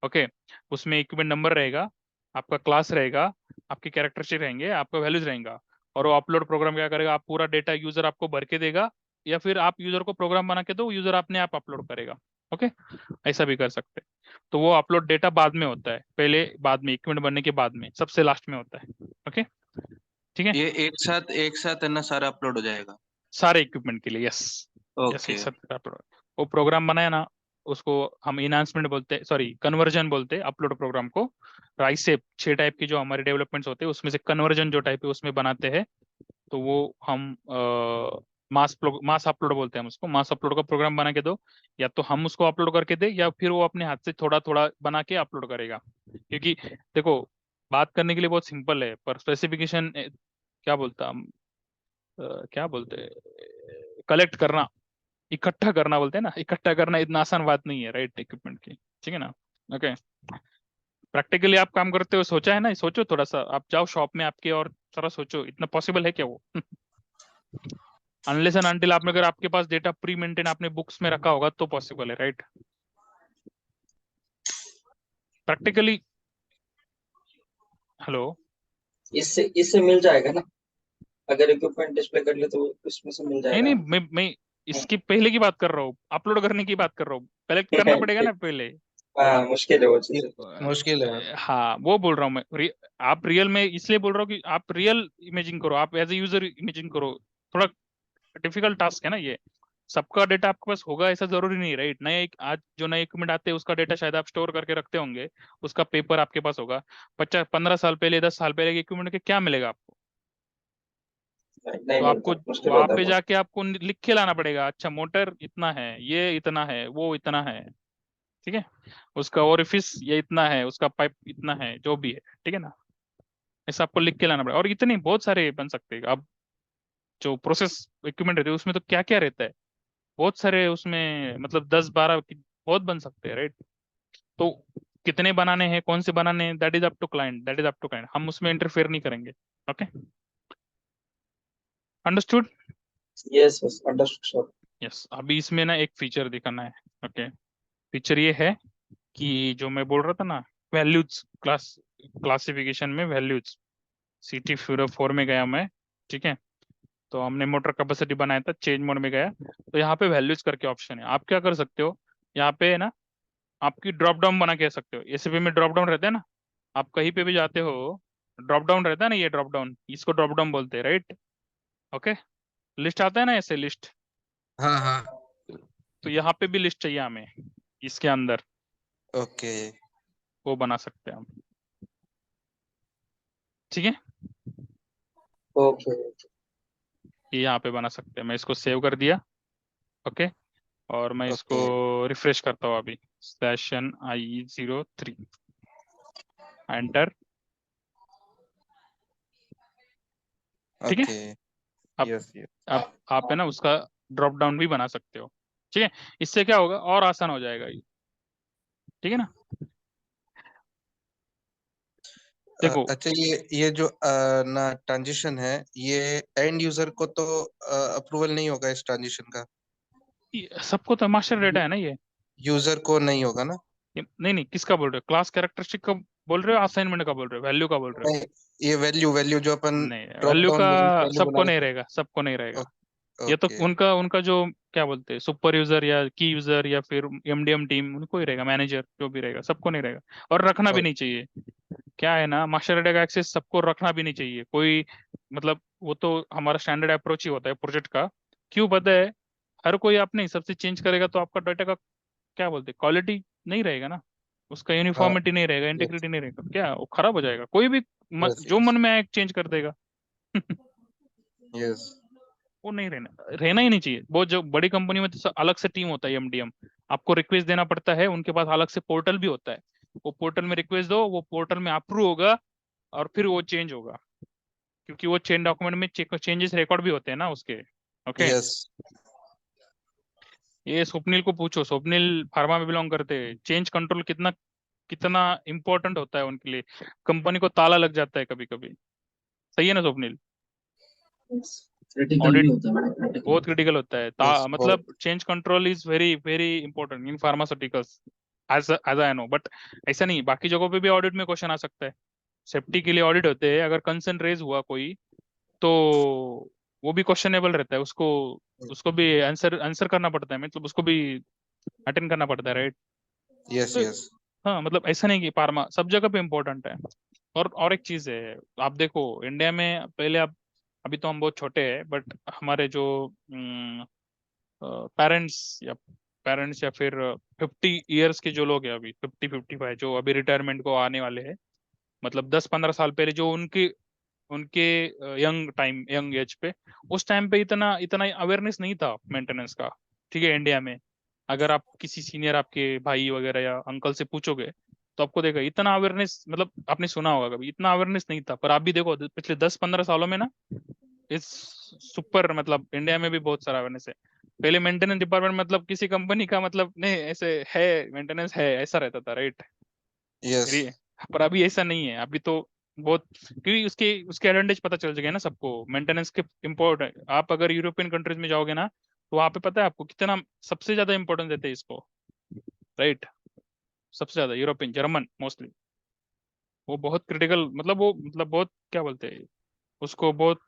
ओके, उसमें इक्विपमेंट नंबर रहेगा, आपका क्लास रहेगा, आपके कैरेक्टरिस्टिक रहेंगे, आपका वैल्यूज रहेगा। और वो अपलोड प्रोग्राम क्या करेगा, आप पूरा डेटा यूजर आपको भर के देगा, या फिर आप यूजर को प्रोग्राम बना के दो, यूजर अपने आप अपलोड करेगा। ओके, ऐसा भी कर सकते हैं। तो वो अपलोड डेटा बाद में होता है, पहले बाद में इक्विपमेंट बनने के बाद में, सबसे लास्ट में होता है। ओके, ठीक है, ये एक साथ है ना, सारा अपलोड हो जाएगा? सारे इक्विपमेंट के लिए, यस। Yes, okay. एक साथ अपलोड, वो प्रोग्राम बनाया ना, उसको हम इनहांसमेंट बोलते हैं, सॉरी कन्वर्जन बोलते हैं अपलोड प्रोग्राम को। राइस से 6 टाइप की जो हमारे डेवलपमेंट्स होते हैं उसमें से कन्वर्जन जो टाइप है उसमें बनाते हैं, तो वो हम मास अपलोड बोलते हैं हम उसको। मास अपलोड का प्रोग्राम बना के दो, या तो हम उसको अपलोड करके दे, या फिर वो अपने हाथ से थोड़ा थोड़ा बना के अपलोड करेगा। क्योंकि देखो बात करने के लिए बहुत सिंपल है, पर स्पेसिफिकेशन क्या बोलता हम, क्या बोलते हैं, कलेक्ट करना, इकट्ठा करना बोलते हैं ना, इकट्ठा करना इतना आसान बात नहीं है, राइट, इक्विपमेंट की। ठीक है ना? ओके, प्रैक्टिकली आप काम करते हो, सोचा है ना, सोचो थोड़ा सा, आप जाओ शॉप में आपके और थोड़ा सोचो, इतना पॉसिबल है क्या वो? अनलेस एंड अनटिल आपने, अगर आपके पास डेटा प्री मेंटेन आपने बुक्स में रखा होगा तो पॉसिबल है, राइट? प्रैक्टिकली, हेलो, इससे मिल जाएगा ना, अगर इक्विपमेंट डिस्प्ले कर ले तो उसमें से मिल नहीं जाएगा नहीं, हमें। मैं इसकी पहले की बात कर रहा हूँ, अपलोड करने की बात कर रहा हूँ, कलेक्ट करना पड़ेगा ना पहले। हाँ मुश्किल है वो ये चीजें। मुश्किल है। हाँ वो बोल रहा हूँ मैं, आप रियल में इसलिए बोल रहा हूँ कि आप रियल इमेजिन करो, आप एज ए यूजर इमेजिन करो। थोड़ा डिफिकल्ट टास्क है ना ये, सबका डेटा आपके पास होगा ऐसा जरूरी नहीं, राइट? नए आज जो नए इक्विपमेंट आते हैं उसका डेटा शायद आप स्टोर करके रखते होंगे, उसका पेपर आपके पास होगा। 50 15 साल पहले 10 साल पहले के इक्विपमेंट के क्या मिलेगा आपको? नहीं तो आपको मिलता, मुश्किल वहां होता है पे बहुत। जाके आपको लिख के लाना पड़ेगा, अच्छा मोटर इतना है, ये इतना है, वो इतना है। ठीक है, उसका ओरिफिस ये इतना है, उसका पाइप इतना है, जो भी है। ठीक है ना? ऐसा आपको लिख के लाना पड़ेगा, और इतने बहुत सारे बन सकते हैं। अब जो प्रोसेस इक्विपमेंट रहते हैं उसमें तो क्या क्या रहता है, बहुत सारे उसमें, मतलब 10 12 बहुत बन सकते हैं, राइट? तो कितने बनाने हैं, कौन से बनाने हैं, that is up to client, that is up to client, हम उसमें इंटरफेयर नहीं करेंगे। Okay, understood? Yes yes understood. Yes, अभी इसमें ना एक फीचर दिखाना है। ओके, फीचर ये है कि जो मैं बोल रहा था ना, वैल्यूज क्लासिफिकेशन में वैल्यूज सिटी फ्यूरो 4 में गया मैं, ठीक है। तो हमने मोटर कैपेसिटी बनाया था, चेंज मोड में गया, तो यहाँ पे वैल्यूज करके ऑप्शन है। आप क्या कर सकते हो, यहाँ पे है ना, आपकी ड्रॉप डाउन बना के सकते हो। एसीपी में ड्रॉप डाउन रहता है ना, आप कहीं पे भी जाते हो, ड्रॉप डाउन रहता है ना, ये ड्रॉप डाउन, इसको ड्रॉप डाउन बोलते हैं, राइट। ओके, लिस्ट आता है ना ऐसे लिस्ट, हाँ हाँ तो यहाँ पे भी लिस्ट चाहिए हमें, इसके अंदर ओके वो बना सकते हैं हम, ठीक है। ओके। ये यहाँ पे बना सकते हैं, मैं इसको सेव कर दिया। ओके, और मैं इसको ओके रिफ्रेश करता हूँ अभी, सेशन IE03, एंटर, ठीक है। ओके अब यस यस आप है ना उसका ड्रॉप डाउन भी बना सकते हो, ठीक है। इससे क्या होगा, और आसान हो जाएगा ये, ठीक है ना। देखो, अच्छा ये जो ना ट्रांजिशन है, ये एंड यूजर को तो अप्रूवल नहीं होगा इस ट्रांजिशन का, सबको तो मास्टर डेटा है ना ये। यूजर को नहीं होगा ना? नहीं नहीं, किसका बोल रहे हो, क्लास कैरेक्टरिस्टिक का बोल रहे हो, असाइनमेंट का बोल रहे हो, वैल्यू का बोल रहे हो? नहीं, ये वैल्यू वैल्यू जो अपन नहीं, ड्रॉप वैल्यू का डाउन वैल्यू सबको बना नहीं रहे रहेगा, सबको नहीं रहेगा। थे। ये तो ओके उनका उनका जो क्या बोलते हैं, सुपर यूजर या की यूजर या फिर MDM टीम, उनको ही रहेगा, मैनेजर जो भी रहेगा, सबको नहीं रहेगा। और रखना भी नहीं चाहिए। क्या है ना, मास्टर डेटा का एक्सेस सबको रखना भी नहीं चाहिए कोई, मतलब वो तो हमारा स्टैंडर्ड अप्रोच ही होता है प्रोजेक्ट का। क्यों पता है, हर कोई अपने हिसाब से चेंज करेगा तो आपका डाटा का क्या बोलते हैं, क्वालिटी नहीं रहेगा ना, उसका हाँ यूनिफॉर्मिटी नहीं रहेगा, यस इंटीग्रिटी नहीं रहेगा, क्या वो खराब हो जाएगा। कोई भी यस जो यस मन में आए चेंज कर देगा। यस वो नहीं रहना ही नहीं चाहिए। बहुत जो बड़ी कंपनी में तो अलग से टीम होता है MDM, आपको रिक्वेस्ट देना पड़ता है, उनके पास अलग से पोर्टल भी होता है। वो पोर्टल में रिक्वेस्ट दो, वो पोर्टल में अप्रूव होगा, और फिर वो चेंज होगा, क्योंकि वो चेंज डॉक्यूमेंट में चेंजेस रिकॉर्ड भी होते हैं ना उसके। ओके, यस ये स्वप्निल को पूछो, स्वप्निल फार्मा में बिलोंग करते हैं, चेंज कंट्रोल कितना कितना इंपॉर्टेंट होता है उनके लिए, कंपनी को ताला लग जाता है कभी कभी। सही है ना स्वप्निल, क्रिटिकल भी ऑडिट होता है, बड़ा क्रिटिकल बहुत होता है। क्रिटिकल होता है, यस बहुत मतलब change control is very very important in pharmaceuticals, as I know. But ऐसा नहीं, बाकी जगहों पे भी ऑडिट में क्वेश्चन आ सकता है, सेफ्टी के लिए ऑडिट होते हैं, अगर कंसर्न रेज हुआ कोई तो वो भी क्वेश्चनेबल रहता है, उसको उसको भी आंसर आंसर करना पड़ता है, मतलब उसको भी अटेंड करना पड़ता है, राइट। यस तो यस हाँ, मतलब ऐसा नहीं कि फार्मा सब जगह पे इम्पोर्टेंट है। और एक चीज है, आप देखो इंडिया में पहले, आप अभी तो हम बहुत छोटे हैं, बट हमारे जो पेरेंट्स या फिर 50 इयर्स के जो लोग हैं, अभी 50-55 जो अभी रिटायरमेंट को आने वाले हैं, मतलब 10-15 साल पहले जो उनके उनके यंग एज पे, उस टाइम पे इतना इतना अवेयरनेस नहीं था मेंटेनेंस का, ठीक है, इंडिया में। अगर आप किसी सीनियर आपके भाई वगैरह या अंकल से पूछोगे, तो आपको देखा इतना अवेयरनेस, मतलब आपने सुना होगा कभी, इतना अवेयरनेस नहीं था। पर आप भी देखो पिछले 10-15 सालों में ना, इस सुपर, मतलब इंडिया में भी बहुत सारा अवेयरनेस है। पहले मेंटेनेंस डिपार्टमेंट मतलब किसी कंपनी का, मतलब नहीं ऐसे है, मेंटेनेंस है ऐसा रहता था, राइट। यस पर अभी ऐसा नहीं है, अभी तो बहुत, क्योंकि उसके उसके एडवांटेज पता चल जाएगा ना सबको, मेंटेनेंस के इम्पोर्टेंट। आप अगर यूरोपियन कंट्रीज में जाओगे ना, तो वहां पे पता है आपको कितना सबसे ज्यादा इंपॉर्टेंस देते हैं इसको, राइट। सबसे ज्यादा यूरोपियन, जर्मन मोस्टली, वो बहुत क्रिटिकल, मतलब वो मतलब बहुत क्या बोलते हैं, उसको बहुत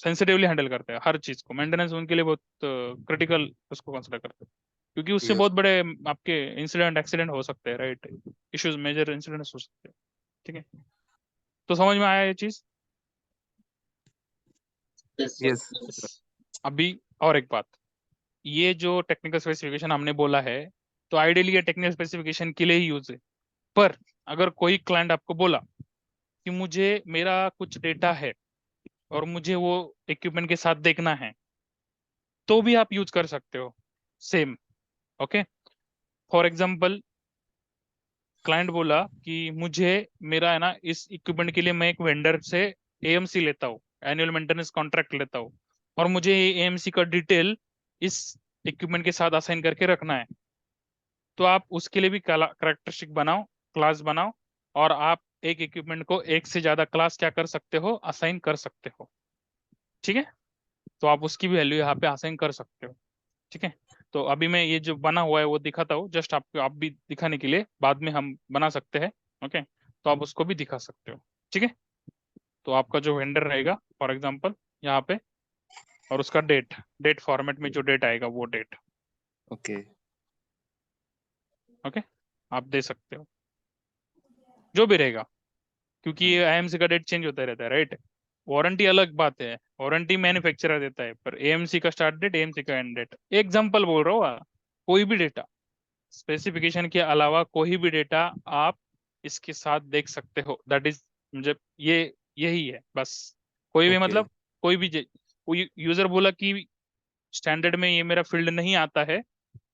सेंसिटिवली हैंडल करते हैं, हर चीज को मेंटेनेंस उनके लिए बहुत क्रिटिकल उसको कंसिडर करते हैं, क्योंकि उससे यस बहुत बड़े आपके इंसिडेंट एक्सीडेंट हो सकते हैं, राइट। इश्यूज, मेजर इंसिडेंट्स हो सकते हैं, ठीक है। तो समझ में आया ये चीज। Yes sir. यस अभी और एक बात, ये जो टेक्निकल स्पेसिफिकेशन हमने बोला है, तो आइडियली ये टेक्निकल स्पेसिफिकेशन के लिए ही यूज है। पर अगर कोई क्लाइंट आपको बोला कि मुझे मेरा कुछ डेटा है और मुझे वो इक्विपमेंट के साथ देखना है, तो भी आप यूज कर सकते हो same. Okay, for example, client बोला कि मुझे मेरा है ना, इस इक्विपमेंट के लिए मैं एक वेंडर से AMC लेता हूँ, एनुअल मेंटेनेंस कॉन्ट्रैक्ट लेता हूँ, और मुझे ये AMC का डिटेल इस इक्विपमेंट के साथ असाइन करके रखना है। तो आप उसके लिए भी करेक्टरिस्टिक बनाओ, क्लास बनाओ, और आप एक इक्विपमेंट को एक से ज्यादा क्लास क्या कर सकते हो, असाइन कर सकते हो, ठीक है। तो आप उसकी भी वैल्यू यहाँ पे असाइन कर सकते हो, ठीक है। तो अभी मैं ये जो बना हुआ है वो दिखाता हूँ, जस्ट आपको आप भी दिखाने के लिए, बाद में हम बना सकते हैं। ओके, तो आप उसको भी दिखा सकते हो। ठीक है, तो आपका जो वेंडर रहेगा फॉर एग्जांपल यहाँ पे, और उसका डेट, डेट फॉर्मेट में जो डेट आएगा वो डेट। ओके ओके, आप दे सकते हो जो भी रहेगा, क्योंकि ये आईएमसी का डेट चेंज होता रहता है, राइट। वारंटी अलग बात है, वारंटी मैन्युफैक्चरर देता है, पर एएमसी का स्टार्ट डेट, एएमसी का एंड डेट। एग्जांपल बोल रहा हूँ, कोई भी डेटा स्पेसिफिकेशन के अलावा कोई भी डेटा आप इसके साथ देख सकते हो। दैट इज, मुझे ये यही है बस। कोई भी ओके मतलब कोई भी कोई यूजर बोला कि स्टैंडर्ड में ये मेरा फील्ड नहीं आता है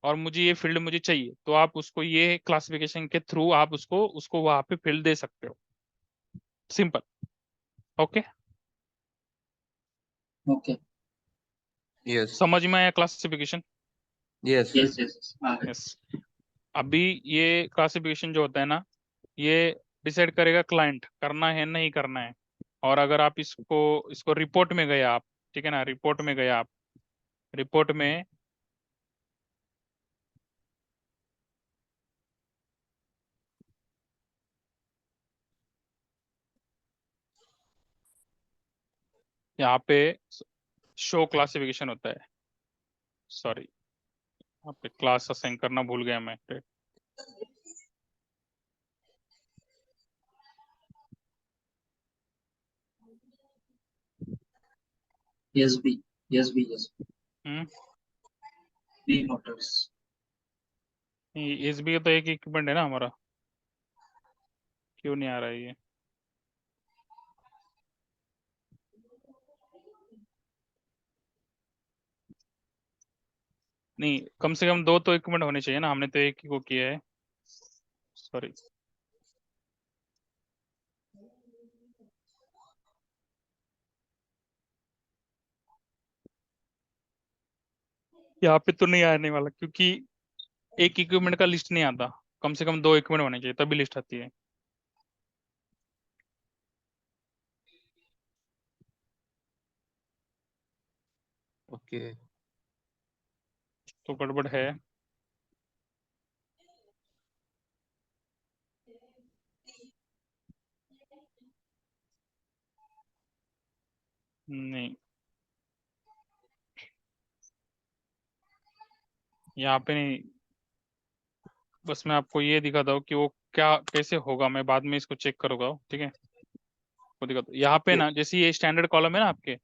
और मुझे ये फील्ड मुझे चाहिए, तो आप उसको ये क्लासिफिकेशन के थ्रू आप उसको उसको वहां पे फील्ड दे सकते हो। सिंपल। Okay, okay. यस समझ में आया क्लासिफिकेशन? यस यस यस हाँ यस। अभी ये क्लासिफिकेशन जो होता है ना, ये डिसाइड करेगा क्लाइंट करना है नहीं करना है। और अगर आप इसको इसको रिपोर्ट में गए आप, ठीक है ना, रिपोर्ट में गए आप, रिपोर्ट में यहाँ पे शो क्लासिफिकेशन होता है। सॉरी, यहाँ पे क्लास असाइन करना भूल गया मैं। S B S B S hmm, B motors. SB का तो एक इक्विपमेंट है ना हमारा, क्यों नहीं आ रहा है ये? नहीं, कम से कम दो तो इक्विपमेंट होने चाहिए ना, हमने तो एक ही को किया है। सॉरी, यहाँ पे तो नहीं आने वाला, क्योंकि एक इक्विपमेंट का लिस्ट नहीं आता। कम से कम दो इक्विपमेंट होने चाहिए तभी लिस्ट आती है। ओके तो गड़बड़ है। नहीं, यहाँ पे नहीं, बस मैं आपको ये दिखाता हूँ कि वो क्या कैसे होगा, मैं बाद में इसको चेक करूंगा। ठीक है, वो दिखाता हूँ। यहाँ पे ना, जैसे ये स्टैंडर्ड कॉलम है ना आपके,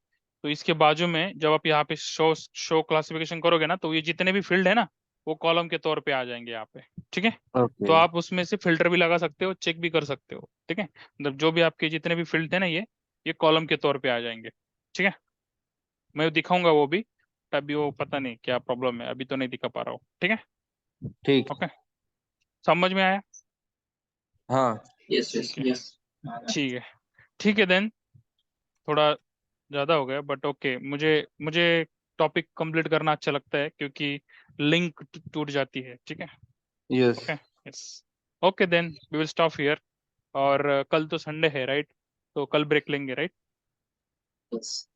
तो इसके बाजू में जब आप यहाँ पे शो क्लासिफिकेशन करोगे ना, तो ये जितने भी फील्ड है ना, वो कॉलम के तौर पे आ जाएंगे यहाँ पे। ठीक है, तो ओके आप उसमें से फिल्टर भी लगा सकते हो, चेक भी कर सकते हो। ठीक है, मतलब जो भी आपके जितने भी फील्ड है ना, ये कॉलम के तौर पे आ जाएंगे। ठीक है, मैं दिखाऊंगा वो भी, तभी वो पता नहीं क्या प्रॉब्लम है, अभी तो नहीं दिखा पा रहा हूँ। ठीक है, ठीक ओके, समझ में आया? हाँ यस यस ठीक है, यस ठीक है, ठीक है देन। थोड़ा ज्यादा हो गया बट ओके, मुझे मुझे टॉपिक कंप्लीट करना अच्छा लगता है, क्योंकि लिंक टूट जाती है। ठीक है, yes okay, yes, okay then we will stop here. और कल तो संडे है, राइट? तो कल ब्रेक लेंगे, राइट? यस।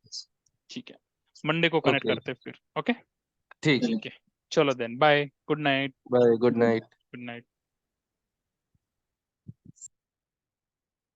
ठीक है, मंडे को कनेक्ट ओके करते हैं फिर। ओके, ठीक ठीक है, चलो then, bye, good night. Bye good night good night.